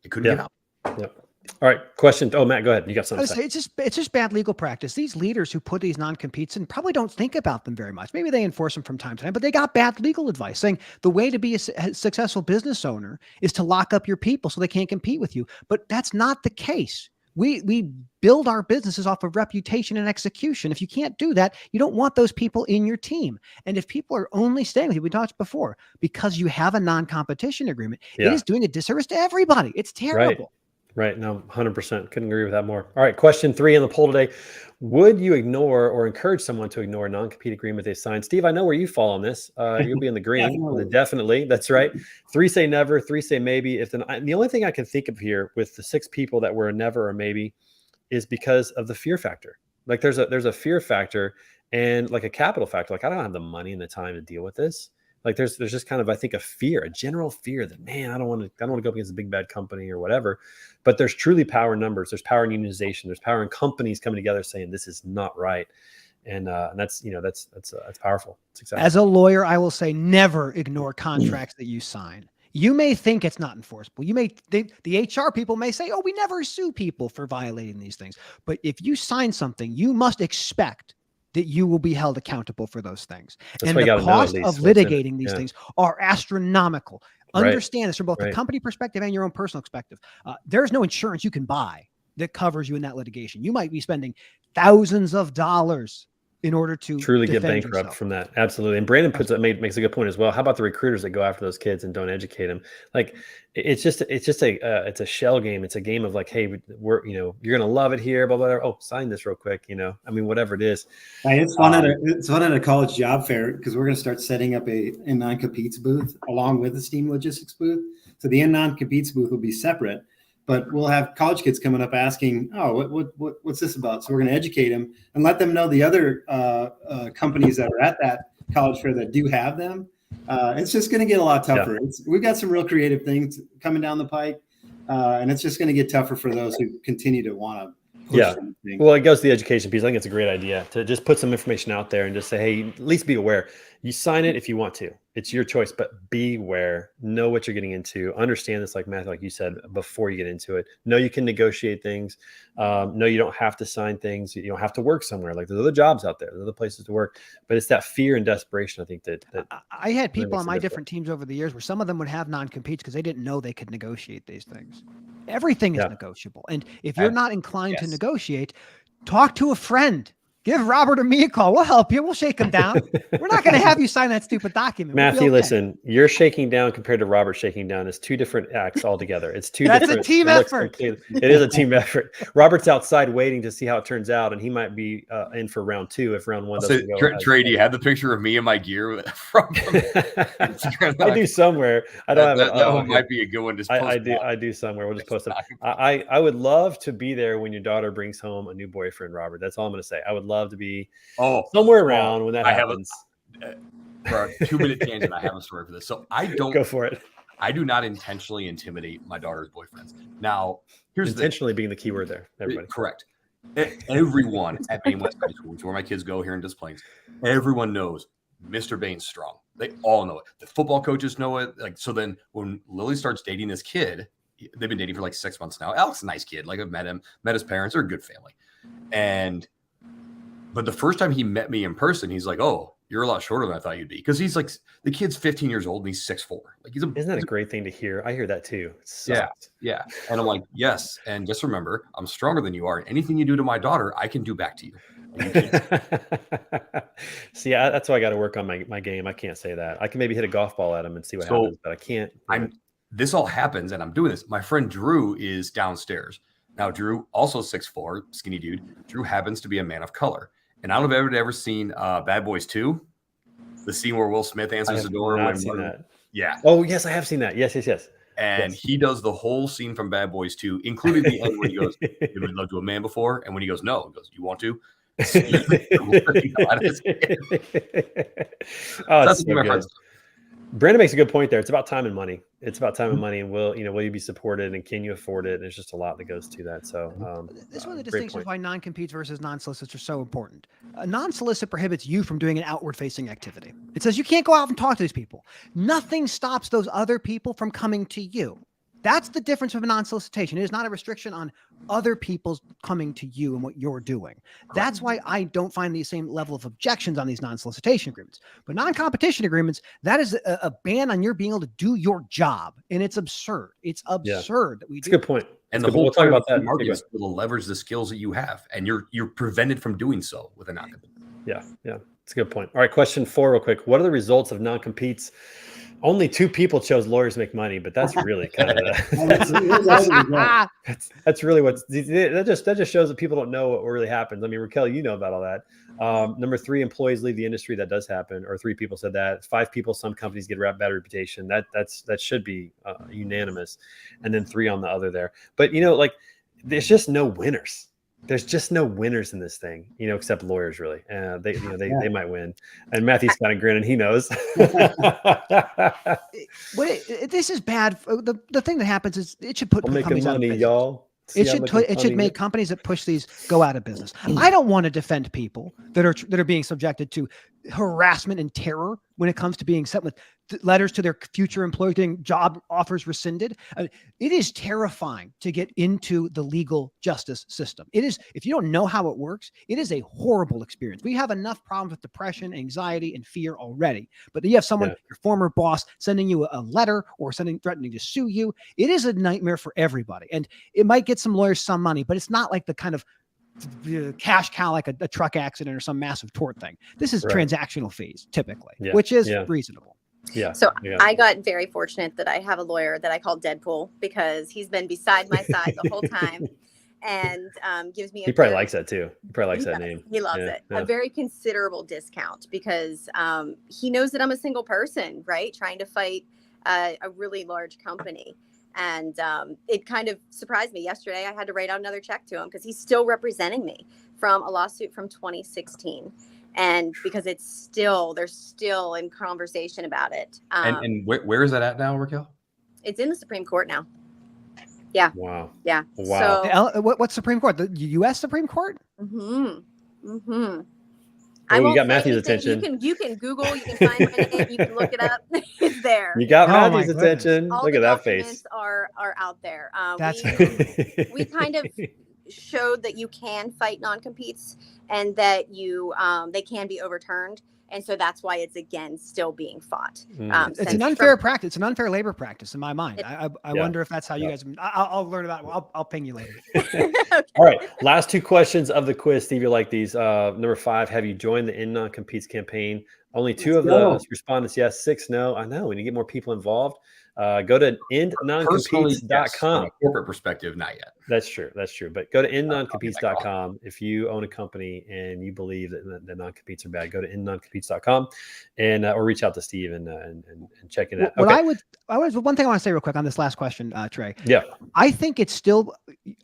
They couldn't get out. Yep. All right. Question. Oh, Matt, go ahead. You got something to say. It's just bad legal practice. These leaders who put these non-competes in probably don't think about them very much. Maybe they enforce them from time to time, but they got bad legal advice saying the way to be a successful business owner is to lock up your people so they can't compete with you. But that's not the case. We build our businesses off of reputation and execution. If you can't do that, you don't want those people in your team. And if people are only staying with you, we talked before, because you have a non-competition agreement, it is doing a disservice to everybody. It's terrible. Right. No, 100%. Couldn't agree with that more. All right. Question 3 in the poll today. Would you ignore or encourage someone to ignore a non-compete agreement they signed? Steve, I know where you fall on this. You'll be in the green. Definitely. That's right. 3 say never, 3 say maybe. The only thing I can think of here with the 6 people that were a never or maybe is because of the fear factor. Like there's a fear factor and like a capital factor. Like I don't have the money and the time to deal with this. Like there's just kind of, I think, a general fear that, man, I don't want to go up against a big bad company or whatever. But there's truly power in numbers. There's power in unionization. There's power in companies coming together saying this is not right. And that's powerful. It's exciting. As a lawyer, I will say never ignore contracts that you sign. You may think it's not enforceable. You may think the HR people may say, oh, we never sue people for violating these things. But if you sign something, you must expect that you will be held accountable for those things. And the cost of litigating these things are astronomical. Understand this from both the company perspective and your own personal perspective. There's no insurance you can buy that covers you in that litigation. You might be spending thousands of dollars in order to truly get bankrupt from that. Absolutely. And Brandon makes a good point as well. How about the recruiters that go after those kids and don't educate them? Like it's a shell game. It's a game of like, hey, you're going to love it here, blah, blah, blah. Oh, sign this real quick. I mean, whatever it is. It's fun at a college job fair because we're going to start setting up a non-competes booth along with the Steam Logistics booth. So the non-competes booth will be separate. But we'll have college kids coming up asking, oh, what's this about? So we're going to educate them and let them know the other companies that are at that college fair that do have them. It's just going to get a lot tougher. Yeah. We've got some real creative things coming down the pike, and it's just going to get tougher for those who continue to want to push something. Well, it goes to the education piece. I think it's a great idea to just put some information out there and just say, hey, at least be aware. You sign it if you want to. It's your choice, but beware. Know what you're getting into. Understand this, like Matthew, like you said, before you get into it. Know you can negotiate things. No, you don't have to sign things. You don't have to work somewhere. Like there's other jobs out there. There's other places to work. But it's that fear and desperation, I think, that I had people on my different teams over the years where some of them would have non-competes because they didn't know they could negotiate these things. Everything is negotiable. And if you're not inclined to negotiate, talk to a friend. Give Robert or me a call. We'll help you. We'll shake him down. We're not going to have you sign that stupid document. Matthew, listen, you're shaking down compared to Robert shaking down is 2 different acts altogether. It's 2 That's different. A team effort. It is a team effort. Robert's outside waiting to see how it turns out, and he might be in for round 2 if round 1 doesn't go. Trey, do you have the picture of me and my gear from I do somewhere. I don't have it. That one might be a good one. Just I do somewhere. We'll just post it. I would love to be there when your daughter brings home a new boyfriend, Robert. That's all I'm going to say. I would love to be somewhere around when that happens. For a 2-minute tangent, I have a story for this. So I don't go for it. I do not intentionally intimidate my daughter's boyfriends. Now, here's intentionally being the key word there. Everybody, correct. Everyone at Bain West High School, which is where my kids go here in Des Plaines, everyone knows Mr. Bain's strong. They all know it. The football coaches know it. Like so, then when Lily starts dating this kid, they've been dating for like 6 months now. Alex is a nice kid. Like I've met him, met his parents. They're a good family, But the first time he met me in person, he's like, "Oh, you're a lot shorter than I thought you'd be." Because he's like, the kid's 15 years old and he's 6'4". Like isn't that a great thing to hear? I hear that too. Yeah. And I'm like, yes. And just remember, I'm stronger than you are. Anything you do to my daughter, I can do back to you. See, that's why I got to work on my game. I can't say that. I can maybe hit a golf ball at him and see what happens, but I can't. This all happens, and I'm doing this. My friend Drew is downstairs. Now, Drew, also 6'4", skinny dude. Drew happens to be a man of color. And I don't know if I've ever seen Bad Boys 2, the scene where Will Smith answers the door. Yeah. Oh, yes, I have seen that. Yes. And he does the whole scene from Bad Boys 2, including the end where he goes, "You ever loved a man before?" And when he goes, "No," he goes, "You want to?" It's so good. Brandon makes a good point there. It's about time and money. It's about time and money, and will you be supported, and can you afford it? And there's just a lot that goes to that. So this is one of the distinctions why non-competes versus non-solicits are so important. A non-solicit prohibits you from doing an outward-facing activity. It says you can't go out and talk to these people. Nothing stops those other people from coming to you. That's the difference of a non-solicitation. It is not a restriction on other people's coming to you and what you're doing. That's why I don't find the same level of objections on these non-solicitation agreements. But non-competition agreements, that is a ban on your being able to do your job. And it's absurd. It's absurd that we do. That's a good point. And the whole point about that market is to leverage the skills that you have, and you're prevented from doing so with a non-compete. Yeah. It's a good point. All right, question 4 real quick. What are the results of non-competes? Only 2 people chose lawyers make money, but that's really kind of that's really that just shows that people don't know what really happens. I mean, Raquel, you know about all that. Number 3, employees leave the industry. That does happen, or 3 people said that. 5 people, some companies get a bad reputation. That should be unanimous, and then 3 on the other there. But there's just no winners. There's just no winners in this thing, except lawyers, really. They might win. And Matthew's kind of grinning. He knows. This is bad. The thing that happens is it should put making money, y'all. It should make companies that push these go out of business. I don't want to defend people that are being subjected to harassment and terror when it comes to being sent with letters to their future employers, getting job offers rescinded. It is terrifying to get into the legal justice system. It is, if you don't know how it works, it is a horrible experience. We have enough problems with depression, anxiety, and fear already. But you have someone, your former boss, sending you a letter or threatening to sue you. It is a nightmare for everybody. And it might get some lawyers some money, but it's not like the kind of cash cow like a truck accident or some massive tort thing. This is transactional fees typically, which is reasonable. So I got very fortunate that I have a lawyer that I call Deadpool, because he's been beside my side the whole time and gives me. He probably likes that too. He probably likes that name. He loves it. A very considerable discount, because he knows that I'm a single person, right? Trying to fight a really large company. And it kind of surprised me yesterday. I had to write out another check to him because he's still representing me from a lawsuit from 2016. And because there's still in conversation about it. And where is that at now, Raquel? It's in the Supreme Court now. Yeah. Wow. Yeah. Wow. So, what Supreme Court? The U.S. Supreme Court? Oh, you got Matthew's attention. You can Google, you can find my name, you can look it up. It's there. You got Matthew's attention. All look at that face. Are out there. That's we kind of showed that you can fight non-competes and that they can be overturned. And so that's why it's, again, still being fought. It's an unfair practice. It's an unfair labor practice in my mind. I wonder if that's how you guys, I'll learn about it. I'll ping you later. Okay. All right. Last 2 questions of the quiz. Steve, you like these. Number 5, have you joined the End Non-Competes campaign? Only 2 of those respondents, yes. 6, no. I know. We need to get more people involved. Go to endnoncompetes.com. From a corporate perspective, not yet. That's true. But go to endnoncompetes.com. If you own a company and you believe that the non-competes are bad, go to endnoncompetes.com and or reach out to Steve and check it out. One thing I want to say real quick on this last question, Trey. Yeah. I think it's still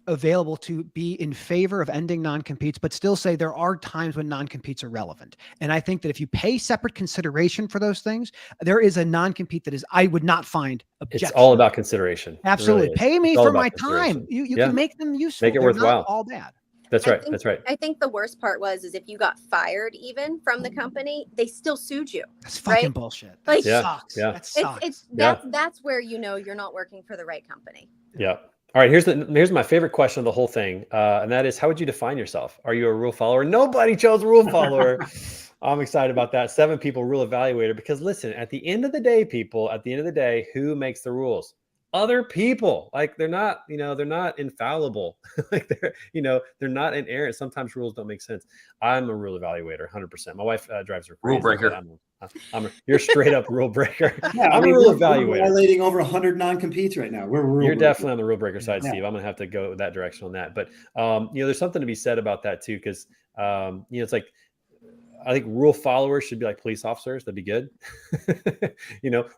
available to be in favor of ending non-competes, but still say there are times when non-competes are relevant. And I think that if you pay separate consideration for those things, there is a non-compete that I would not find objectionable. It's all about consideration. Absolutely. Really pay me for my time. You can make them useful. Make it worthwhile. Not all bad. That's right. I think the worst part is if you got fired even from the company, they still sued you. That's fucking bullshit. Like, sucks. Yeah. That sucks. That's where you're not working for the right company. Yeah. All right. Here's my favorite question of the whole thing, and that is, how would you define yourself? Are you a rule follower? Nobody chose rule follower. I'm excited about that. 7 people rule evaluator, because listen, at the end of the day, who makes the rules? Other people. Like, they're not infallible. Like, they're not inerrant. Sometimes rules don't make sense. I'm a rule evaluator, 100%. My wife drives her rule breaker. You're straight up rule breaker. Yeah, I'm a rule evaluator. We're violating over 100 non-competes right now. You're definitely on the rule breaker side, Steve. I'm gonna have to go that direction on that. But there's something to be said about that too, because it's like, I think rule followers should be like police officers. That'd be good.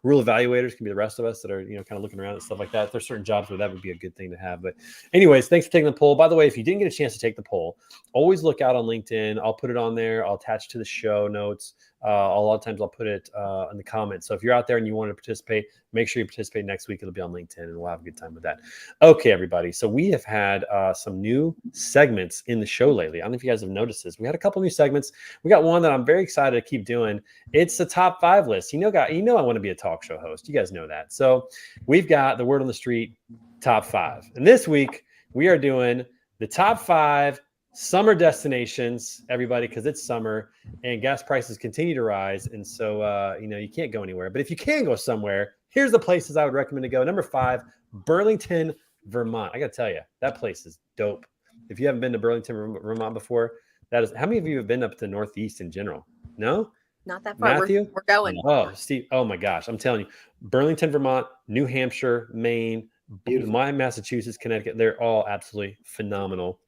Rule evaluators can be the rest of us that are, kind of looking around and stuff like that. If there's certain jobs where that would be a good thing to have. But anyways, thanks for taking the poll. By the way, if you didn't get a chance to take the poll, always look out on LinkedIn. I'll put it on there. I'll attach to the show notes. A lot of times I'll put it in the comments. So if you're out there and you want to participate, make sure you participate next week. It'll be on LinkedIn and we'll have a good time with that. Okay, everybody. So we have had some new segments in the show lately. I don't know if you guys have noticed this. We had a couple new segments. We got one that I'm very excited to keep doing. It's the top 5 list. I want to be a talk show host. You guys know that. So we've got the word on the street top 5. And this week we are doing the top 5 summer destinations, everybody, because it's summer and gas prices continue to rise. And so, you can't go anywhere. But if you can go somewhere, here's the places I would recommend to go. Number 5, Burlington, Vermont. I got to tell you, that place is dope. If you haven't been to Burlington, Vermont before, how many of you have been up to the Northeast in general? No? Not that far. Matthew? We're going. Oh, Steve. Oh, my gosh. I'm telling you, Burlington, Vermont, New Hampshire, Maine, Massachusetts, Connecticut, they're all absolutely phenomenal.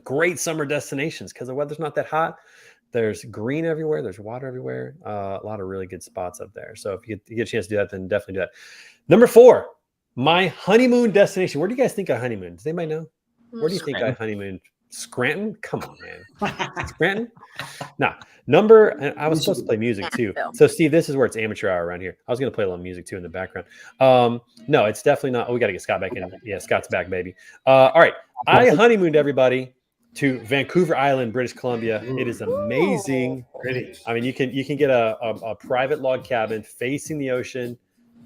Great summer destinations because the weather's not that hot. There's green everywhere. There's water everywhere. A lot of really good spots up there. So if you get a chance to do that, then definitely do that. Number 4, my honeymoon destination. Where do you guys think I honeymoon? Does anybody know? Where do you think I honeymoon? Scranton? Come on, man. Scranton? No. I was supposed to play music too. So Steve, this is where it's amateur hour around here. I was going to play a little music too in the background. No, it's definitely not. Oh, we got to get Scott back in. Yeah, Scott's back, baby. All right. I honeymooned everybody to Vancouver Island, British Columbia. It is amazing. Pretty. I mean, you can get a private log cabin facing the ocean.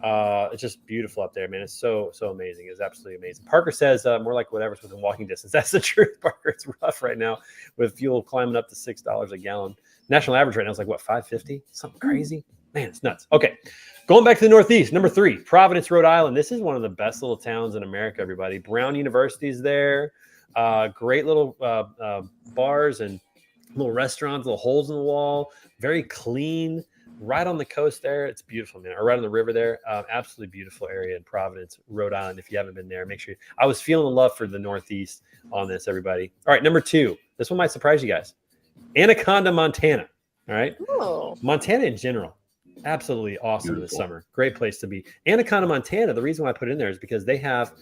It's just beautiful up there, man. It's so amazing. It's absolutely amazing. Parker says more like whatever's within walking distance. That's the truth, Parker. It's rough right now with fuel climbing up to $6 a gallon. National average right now is like what, $5.50? Something crazy. Man, it's nuts. Okay, going back to the Northeast. Number 3, Providence, Rhode Island. This is one of the best little towns in America. Everybody, Brown University's there. Great little bars and little restaurants, little holes in the wall. Very clean. Right on the coast there. It's beautiful, man. Or right on the river there. Absolutely beautiful area in Providence, Rhode Island. If you haven't been there, make sure I was feeling the love for the Northeast on this, everybody. All right, number 2. This one might surprise you guys. Anaconda, Montana. All right. Ooh. Montana in general. Absolutely awesome this summer. Great place to be. Anaconda, Montana. The reason why I put it in there is because they have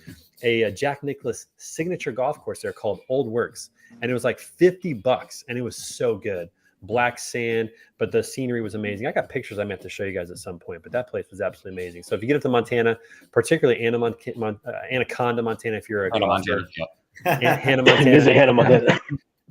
a Jack Nicklaus signature golf course there called Old Works. And it was like $50 and it was so good. Black sand, but the scenery was amazing. I got pictures I meant to show you guys at some point, but that place was absolutely amazing. So if you get up to Montana, particularly Anaconda, Montana, if you're a Hannah, Montana. Hannah, Montana. Visit Hannah, Montana.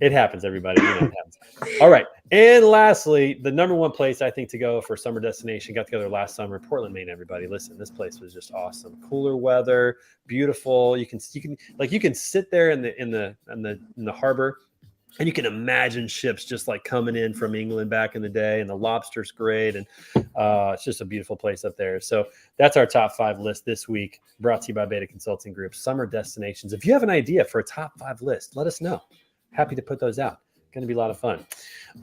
It happens, everybody. It happens. All right. And lastly, the number 1 place I think to go for summer destination, got together last summer, Portland, Maine, everybody. Listen, this place was just awesome. Cooler weather, beautiful. You can sit there in the harbor and you can imagine ships just like coming in from England back in the day, and the lobster's great. And it's just a beautiful place up there. So that's our top 5 list this week, brought to you by Beta Consulting Group, summer destinations. If you have an idea for a top 5 list, let us know. Happy to put those out. Going to be a lot of fun.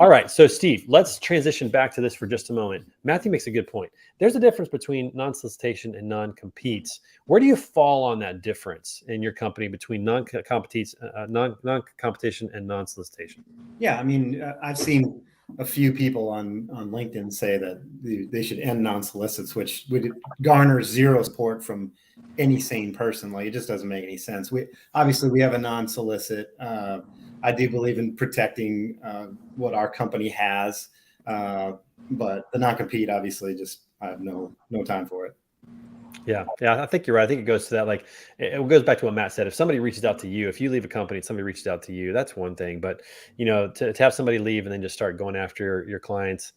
All right. So Steve, let's transition back to this for just a moment. Matthew makes a good point. There's a difference between non-solicitation and non-competes. Where do you fall on that difference in your company between non-competition and non-solicitation? Yeah, I mean, I've seen a few people on LinkedIn say that they should end non-solicits, which would garner zero support from any sane person. Like, it just doesn't make any sense. We have a non-solicit. I do believe in protecting what our company has, but the non-compete, obviously, just I have no time for it. Yeah, I think you're right. I think it goes to that, like, it goes back to what Matt said. If somebody reaches out to you, if you leave a company and somebody reaches out to you, that's one thing. But, to have somebody leave and then just start going after your clients,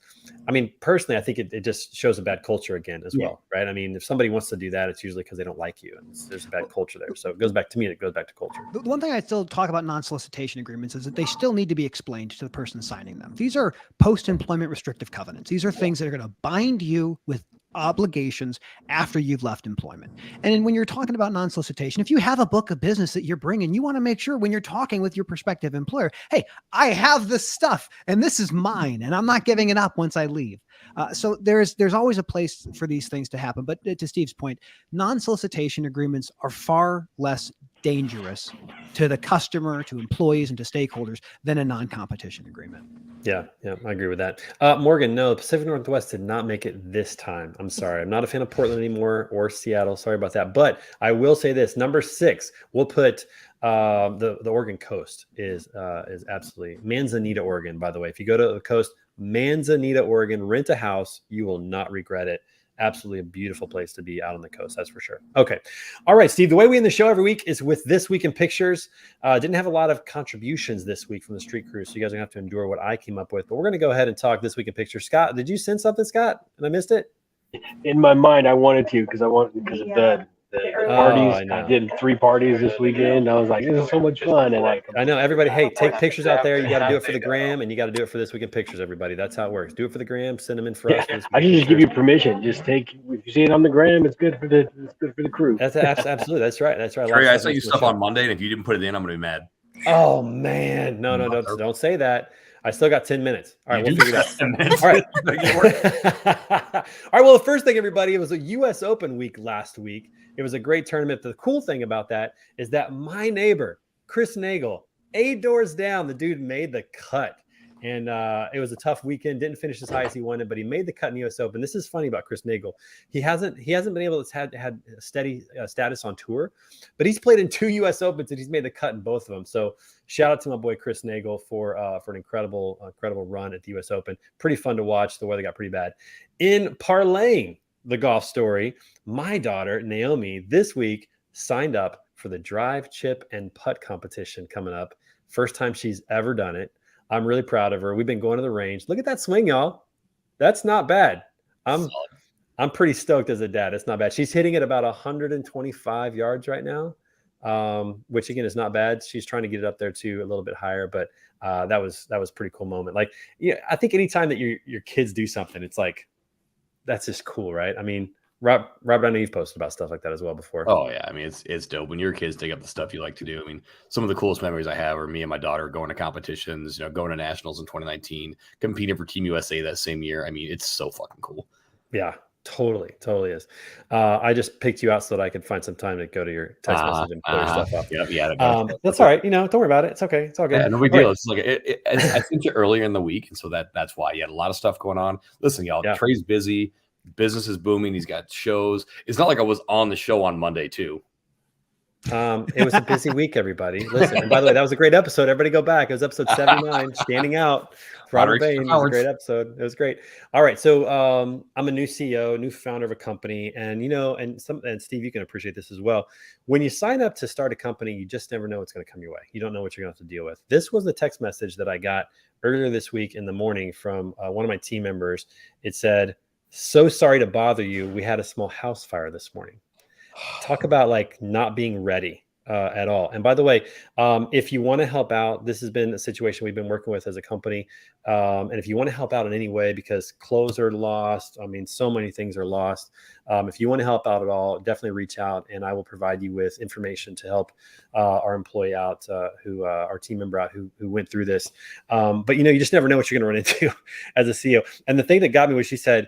I mean, personally, I think it just shows a bad culture again as well, right? I mean, if somebody wants to do that, it's usually because they don't like you, and there's a bad culture there. So it goes back to culture. The one thing I still talk about non-solicitation agreements is that they still need to be explained to the person signing them. These are post-employment restrictive covenants. These are things that are going to bind you with obligations after you've left employment. And when you're talking about non-solicitation, if you have a book of business that you're bringing, you want to make sure when you're talking with your prospective employer, hey, I have this stuff and this is mine and I'm not giving it up once I leave. So there's always a place for these things to happen. But to Steve's point, non-solicitation agreements are far less dangerous to the customer, to employees, and to stakeholders than a non-competition agreement. Yeah, I agree with that. Morgan, no, the Pacific Northwest did not make it this time. I'm sorry. I'm not a fan of Portland anymore or Seattle. Sorry about that. But I will say this: number 6, we'll put the Oregon coast is absolutely Manzanita, Oregon. By the way, if you go to the coast, Manzanita, Oregon, rent a house. You will not regret it. Absolutely a beautiful place to be out on the coast. That's for sure. Okay. All right, Steve, the way we end the show every week is with This Week in Pictures. Didn't have a lot of contributions this week from the street crew, so you guys are going to have to endure what I came up with. But we're going to go ahead and talk This Week in Pictures. Scott, did you send something, Scott? And I missed it? In my mind, I wanted to because of the parties. I did 3 parties this weekend. I was like, this is so much fun. And I know everybody, hey, take pictures out there. You got to do it for the gram, and you got to do it for This Week in Pictures, everybody. That's how it works. Do it for the gram, send them in for us. I can just give you permission. Just take, if you see it on the gram, it's good for the crew. That's absolutely. That's right. That's right. Trey, I saw you stuff on Monday, and if you didn't put it in, I'm going to be mad. Oh man, no, don't say that. I still got 10 minutes. All right, we'll figure it out. All right. All right. Well, the first thing, everybody, it was a U.S. Open week last week. It was a great tournament. The cool thing about that is that my neighbor, Chris Nagel, 8 doors down, the dude made the cut. And it was a tough weekend. Didn't finish as high as he wanted, but he made the cut in the U.S. Open. This is funny about Chris Nagel. He hasn't been able to had a steady status on tour, but he's played in 2 U.S. Opens and he's made the cut in both of them. So shout out to my boy Chris Nagel for an incredible run at the U.S. Open. Pretty fun to watch. The weather got pretty bad. In parlaying the golf story, my daughter Naomi this week signed up for the drive, chip, and putt competition coming up. First time she's ever done it. I'm really proud of her. We've been going to the range. Look at that swing, y'all. That's not bad. I'm pretty stoked as a dad. It's not bad. She's hitting it about 125 yards right now, which again is not bad. She's trying to get it up there too, a little bit higher, but that was a pretty cool moment. Like, yeah, I think anytime that your kids do something, it's like, that's just cool, right? I mean, Robert, I know you've posted about stuff like that as well before. Oh yeah, I mean it's dope when your kids take up the stuff you like to do. I mean, some of the coolest memories I have are me and my daughter going to competitions, going to nationals in 2019, competing for Team USA that same year. I mean, it's so fucking cool. Yeah, totally is. I just picked you out so that I could find some time to go to your text message and pull your stuff up. Yeah. That's all right. Don't worry about it. It's okay. It's all good. Yeah, no big deal. It's like I think you're earlier in the week, and so that's why you had a lot of stuff going on. Listen, y'all, Trey's busy. Business is booming. He's got shows. It's not like I was on the show on Monday too. It was a busy week, everybody. Listen, and by the way, that was a great episode. Everybody go back. It was episode 79, Standing Out. Robert Bain. It was a great episode. It was great. All right. So I'm a new CEO, new founder of a company. And, and Steve, you can appreciate this as well. When you sign up to start a company, you just never know what's going to come your way. You don't know what you're going to have to deal with. This was the text message that I got earlier this week in the morning from one of my team members. It said, "So sorry to bother you. We had a small house fire this morning." Talk about like not being ready at all. And by the way, if you want to help out, this has been a situation we've been working with as a company. And if you want to help out in any way, because clothes are lost, I mean, so many things are lost. If you want to help out at all, definitely reach out and I will provide you with information to help our employee out, our team member out who went through this. But you just never know what you're going to run into as a CEO. And the thing that got me was she said,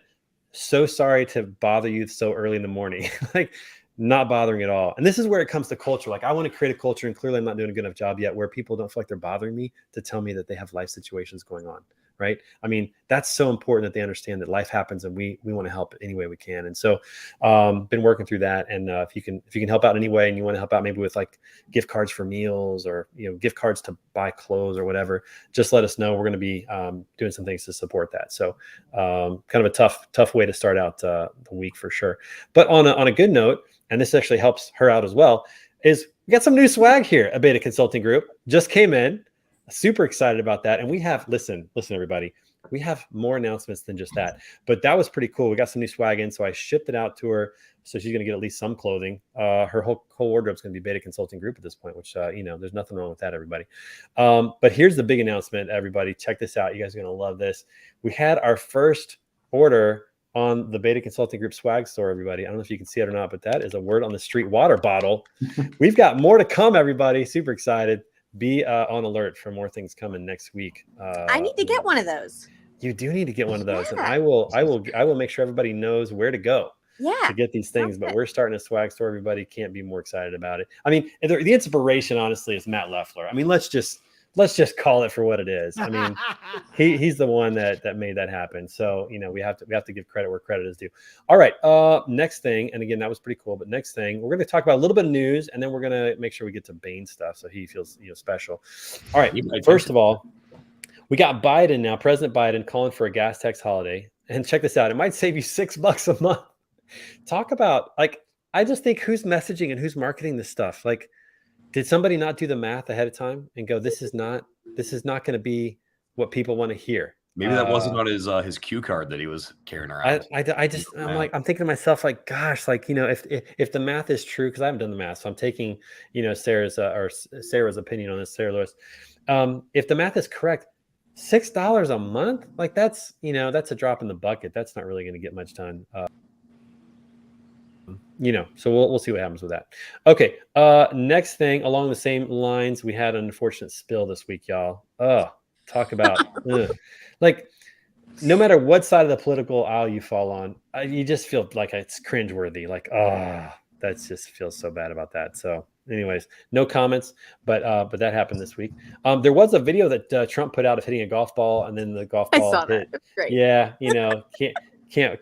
"So sorry to bother you so early in the morning." Like, not bothering at all. And this is where it comes to culture. Like, I want to create a culture, and clearly I'm not doing a good enough job yet, where people don't feel like they're bothering me to tell me that they have life situations going on. Right. I mean, that's so important that they understand that life happens and we want to help any way we can. And so been working through that. And if you can help out in any way and you want to help out maybe with like gift cards for meals or, gift cards to buy clothes or whatever, just let us know. We're going to be doing some things to support that. So kind of a tough way to start out the week for sure. But on a good note, and this actually helps her out as well, is we got some new swag here at Beta Consulting Group. Just came in. Super excited about that. And we have, listen, everybody, we have more announcements than just that. But that was pretty cool. We got some new swag in. So I shipped it out to her. So she's going to get at least some clothing. Her whole wardrobe is going to be Beta Consulting Group at this point, which, there's nothing wrong with that, everybody. But here's the big announcement, everybody. Check this out. You guys are going to love this. We had our first order on the Beta Consulting Group swag store, everybody. I don't know if you can see it or not, but that is a word on the street water bottle. We've got more to come, everybody. Super excited. Be on alert for more things coming next week. I need to get one of those. You do need to get one of those, and I will make sure everybody knows where to go. Yeah. to get these things, but we're starting a swag store. Everybody can't be more excited about it. I mean, the inspiration, honestly, is Matt Leffler. I mean, let's just call it for what it is. I mean, he's the one that made that happen. So, you know, we have to give credit where credit is due. All right. Next thing, and again, that was pretty cool. But next thing, we're going to talk about a little bit of news, and then we're going to make sure we get to Bane stuff so he feels, you know, special. All right. First of all, we got Biden now, President Biden, calling for a gas tax holiday. And check this out. It might save you $6 a month. Talk about, like, I just think who's messaging and who's marketing this stuff. Like, did somebody not do the math ahead of time and go, this is not going to be what people want to hear? Maybe that wasn't on his cue card that he was carrying around. I'm thinking to myself, like, gosh, like, you know, if the math is true, because I haven't done the math, so I'm taking, you know, Sarah's opinion on this, Sarah Lewis. If the math is correct, $6 a month, like that's a drop in the bucket. That's not really going to get much done. You know, so we'll see what happens with that. Okay. Next thing along the same lines, we had an unfortunate spill this week, y'all. Talk about like, no matter what side of the political aisle you fall on, you just feel like it's cringeworthy. Like, that just feels so bad about that. So anyways, no comments, but that happened this week. There was a video that Trump put out of hitting a golf ball, and then the golf ball I saw hit. that. Great. Yeah, you know, can't.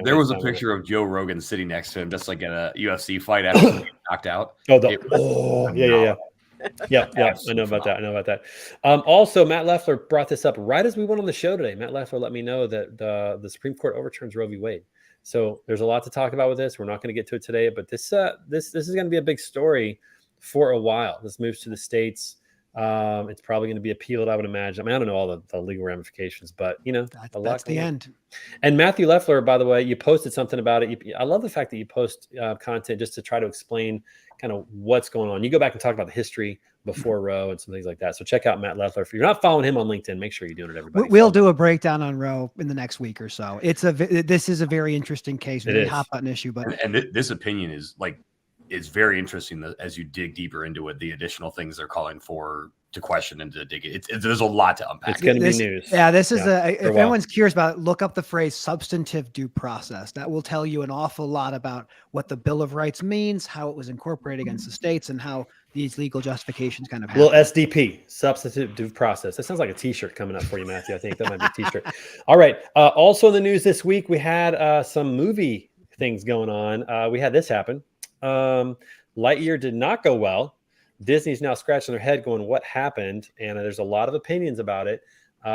There was a picture of Joe Rogan sitting next to him, just like in a UFC fight after he got knocked out. Yeah. I know about that. Also, Matt Leffler brought this up right as we went on the show today. Matt Leffler let me know that the Supreme Court overturns Roe v. Wade. So there's a lot to talk about with this. We're not going to get to it today, but this is going to be a big story for a while. This moves to the states. It's probably going to be appealed, I would imagine. I mean, I don't know all the legal ramifications, but you know, that's the end. And Matthew Leffler, by the way, you posted something about it. I love the fact that you post content just to try to explain kind of what's going on. You go back and talk about the history before Roe and some things like that. So check out Matt Leffler. If you're not following him on LinkedIn, make sure you're doing it, everybody. We'll do a breakdown on Roe in the next week or so. This is a very interesting case, very hot button issue. But this opinion is very interesting as you dig deeper into it. The additional things they're calling for to question and to dig it. There's a lot to unpack. It's going to be news. Yeah, this is if anyone's curious about it, look up the phrase substantive due process. That will tell you an awful lot about what the Bill of Rights means, how it was incorporated against the states, and how these legal justifications kind of happen. Well, SDP, substantive due process. That sounds like a t-shirt coming up for you, Matthew. I think that might be a t-shirt. All right. Also in the news this week, we had some movie things going on. We had this happen. Lightyear did not go well. Disney's now scratching their head going, what happened? And there's a lot of opinions about it,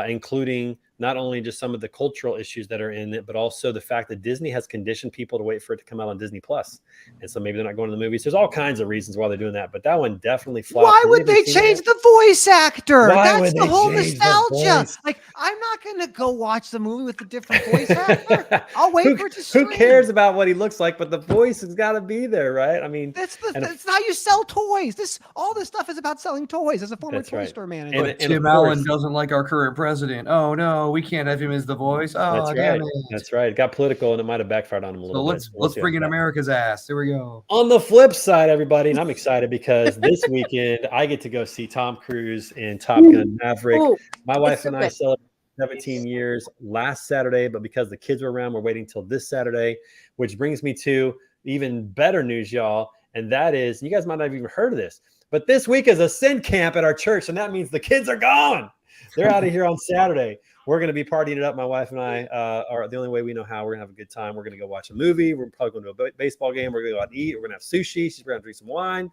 including not only just some of the cultural issues that are in it, but also the fact that Disney has conditioned people to wait for it to come out on Disney Plus. And so maybe they're not going to the movies. There's all kinds of reasons why they're doing that, but that one definitely flopped. Why would they change the voice actor? That's the whole nostalgia. Like, I'm not going to go watch the movie with a different voice actor. I'll wait for it to stream. Who cares about what he looks like, but the voice has got to be there, right? I mean, that's how you sell toys. All this stuff is about selling toys as a former toy store manager. But Tim Allen doesn't like our current president. Oh no, we can't have him as the voice. Oh, damn it. That's right. It got political and it might have backfired on him a little bit. Let's bring in America's ass. There we go. On the flip side, everybody, and I'm excited because this weekend I get to go see Tom Cruise in Top Gun Maverick. My wife and I celebrated 17 years last Saturday, but because the kids were around, we're waiting till this Saturday, which brings me to even better news, y'all. And that is, you guys might not have even heard of this, but this week is a sin camp at our church, and that means the kids are gone. They're out of here on Saturday. We're going to be partying it up. My wife and I are the only way we know how. We're going to have a good time. We're going to go watch a movie. We're probably going to a baseball game. We're going to go out and eat. We're going to have sushi. She's going to drink some wine.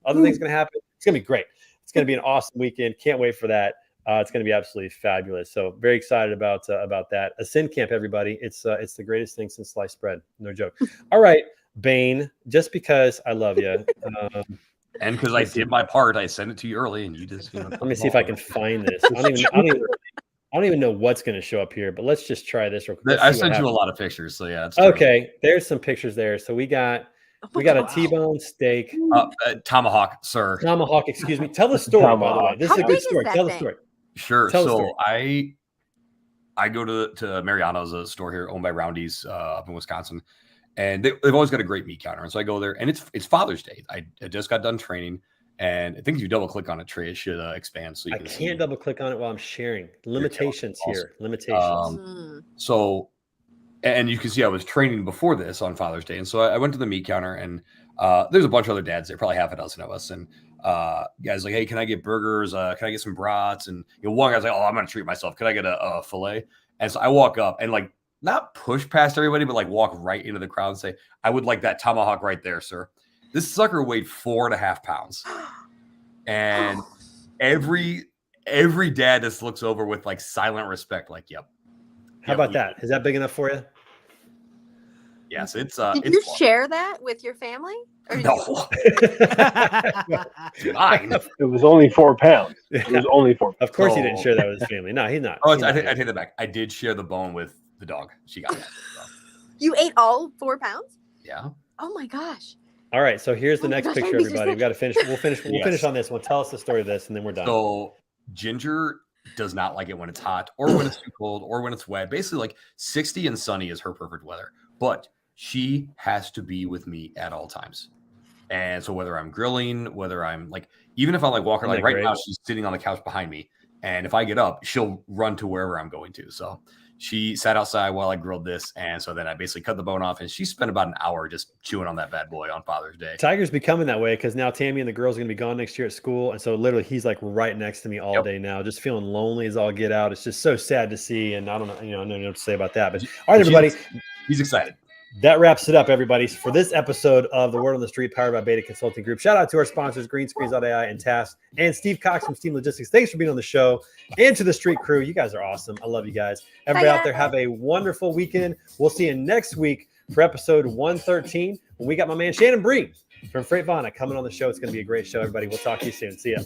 Other things going to happen. It's going to be great. It's going to be an awesome weekend. Can't wait for that. It's going to be absolutely fabulous. So very excited about that. A sin camp, everybody. It's the greatest thing since sliced bread. No joke. All right, Bane. Just because I love you. And because I did my part, I sent it to you early, and you just. Let me see if I can find this. I don't even know what's going to show up here, but let's just try this real quick. I sent you a lot of pictures, so yeah. Okay, there's some pictures there. So we got a T-bone steak, tomahawk, sir. Tomahawk, excuse me. Tell the story, by the way. This is a good story. Tell the story. Sure. So I go to Mariano's, a store here owned by Roundy's up in Wisconsin, and they've always got a great meat counter. And so I go there, and it's Father's Day. I just got done training. And I think if you double click on it, Trey, it should expand. So you can can't double click on it while I'm sharing. Limitations here. Limitations. So And you can see I was training before this on Father's Day. And so I went to the meat counter, and there's a bunch of other dads there, probably half a dozen of us. And guys like, hey, can I get burgers? Can I get some brats? And one guy's like, oh, I'm going to treat myself. Can I get a filet? And so I walk up and like not push past everybody, but like walk right into the crowd and say, I would like that tomahawk right there, sir. This sucker weighed 4.5 pounds. And every dad just looks over with like silent respect, like, yep. How about that? Is that big enough for you? Yes, it's. Did you share that with your family? Or No. Mine. It was only 4 pounds. It was only 4 pounds. Of course, he didn't share that with his family. No, he's not. Oh, I take that back. I did share the bone with the dog. She got that. So. You ate all 4 pounds? Yeah. Oh my gosh. All right, so here's the next picture, everybody. We've got to finish. We'll finish. We'll Yes. finish on this one. Tell us the story of this, and then we're done. So Ginger does not like it when it's hot or when it's too cold or when it's wet. Basically, like 60 and sunny is her perfect weather. But she has to be with me at all times. And so whether I'm grilling, whether I'm like, even if I'm like walking, like right now, she's sitting on the couch behind me. And if I get up, she'll run to wherever I'm going to. So she sat outside while I grilled this. And so then I basically cut the bone off, and she spent about an hour just chewing on that bad boy on Father's Day. Tiger's becoming that way because now Tammy and the girls are going to be gone next year at school. And so literally he's like right next to me all day now, just feeling lonely as all get out. It's just so sad to see. And I don't know, I don't know what to say about that. But all right, everybody. He's excited. That wraps it up, everybody, for this episode of The Word on the Street, powered by Beta Consulting Group. Shout out to our sponsors, Greenscreens.ai and Task, and Steve Cox from Steam Logistics. Thanks for being on the show. And to the Street crew, you guys are awesome. I love you guys. Everybody out there, have a wonderful weekend. We'll see you next week for episode 113, when we got my man Shannon Breen from Freightvana coming on the show. It's going to be a great show, everybody. We'll talk to you soon. See ya.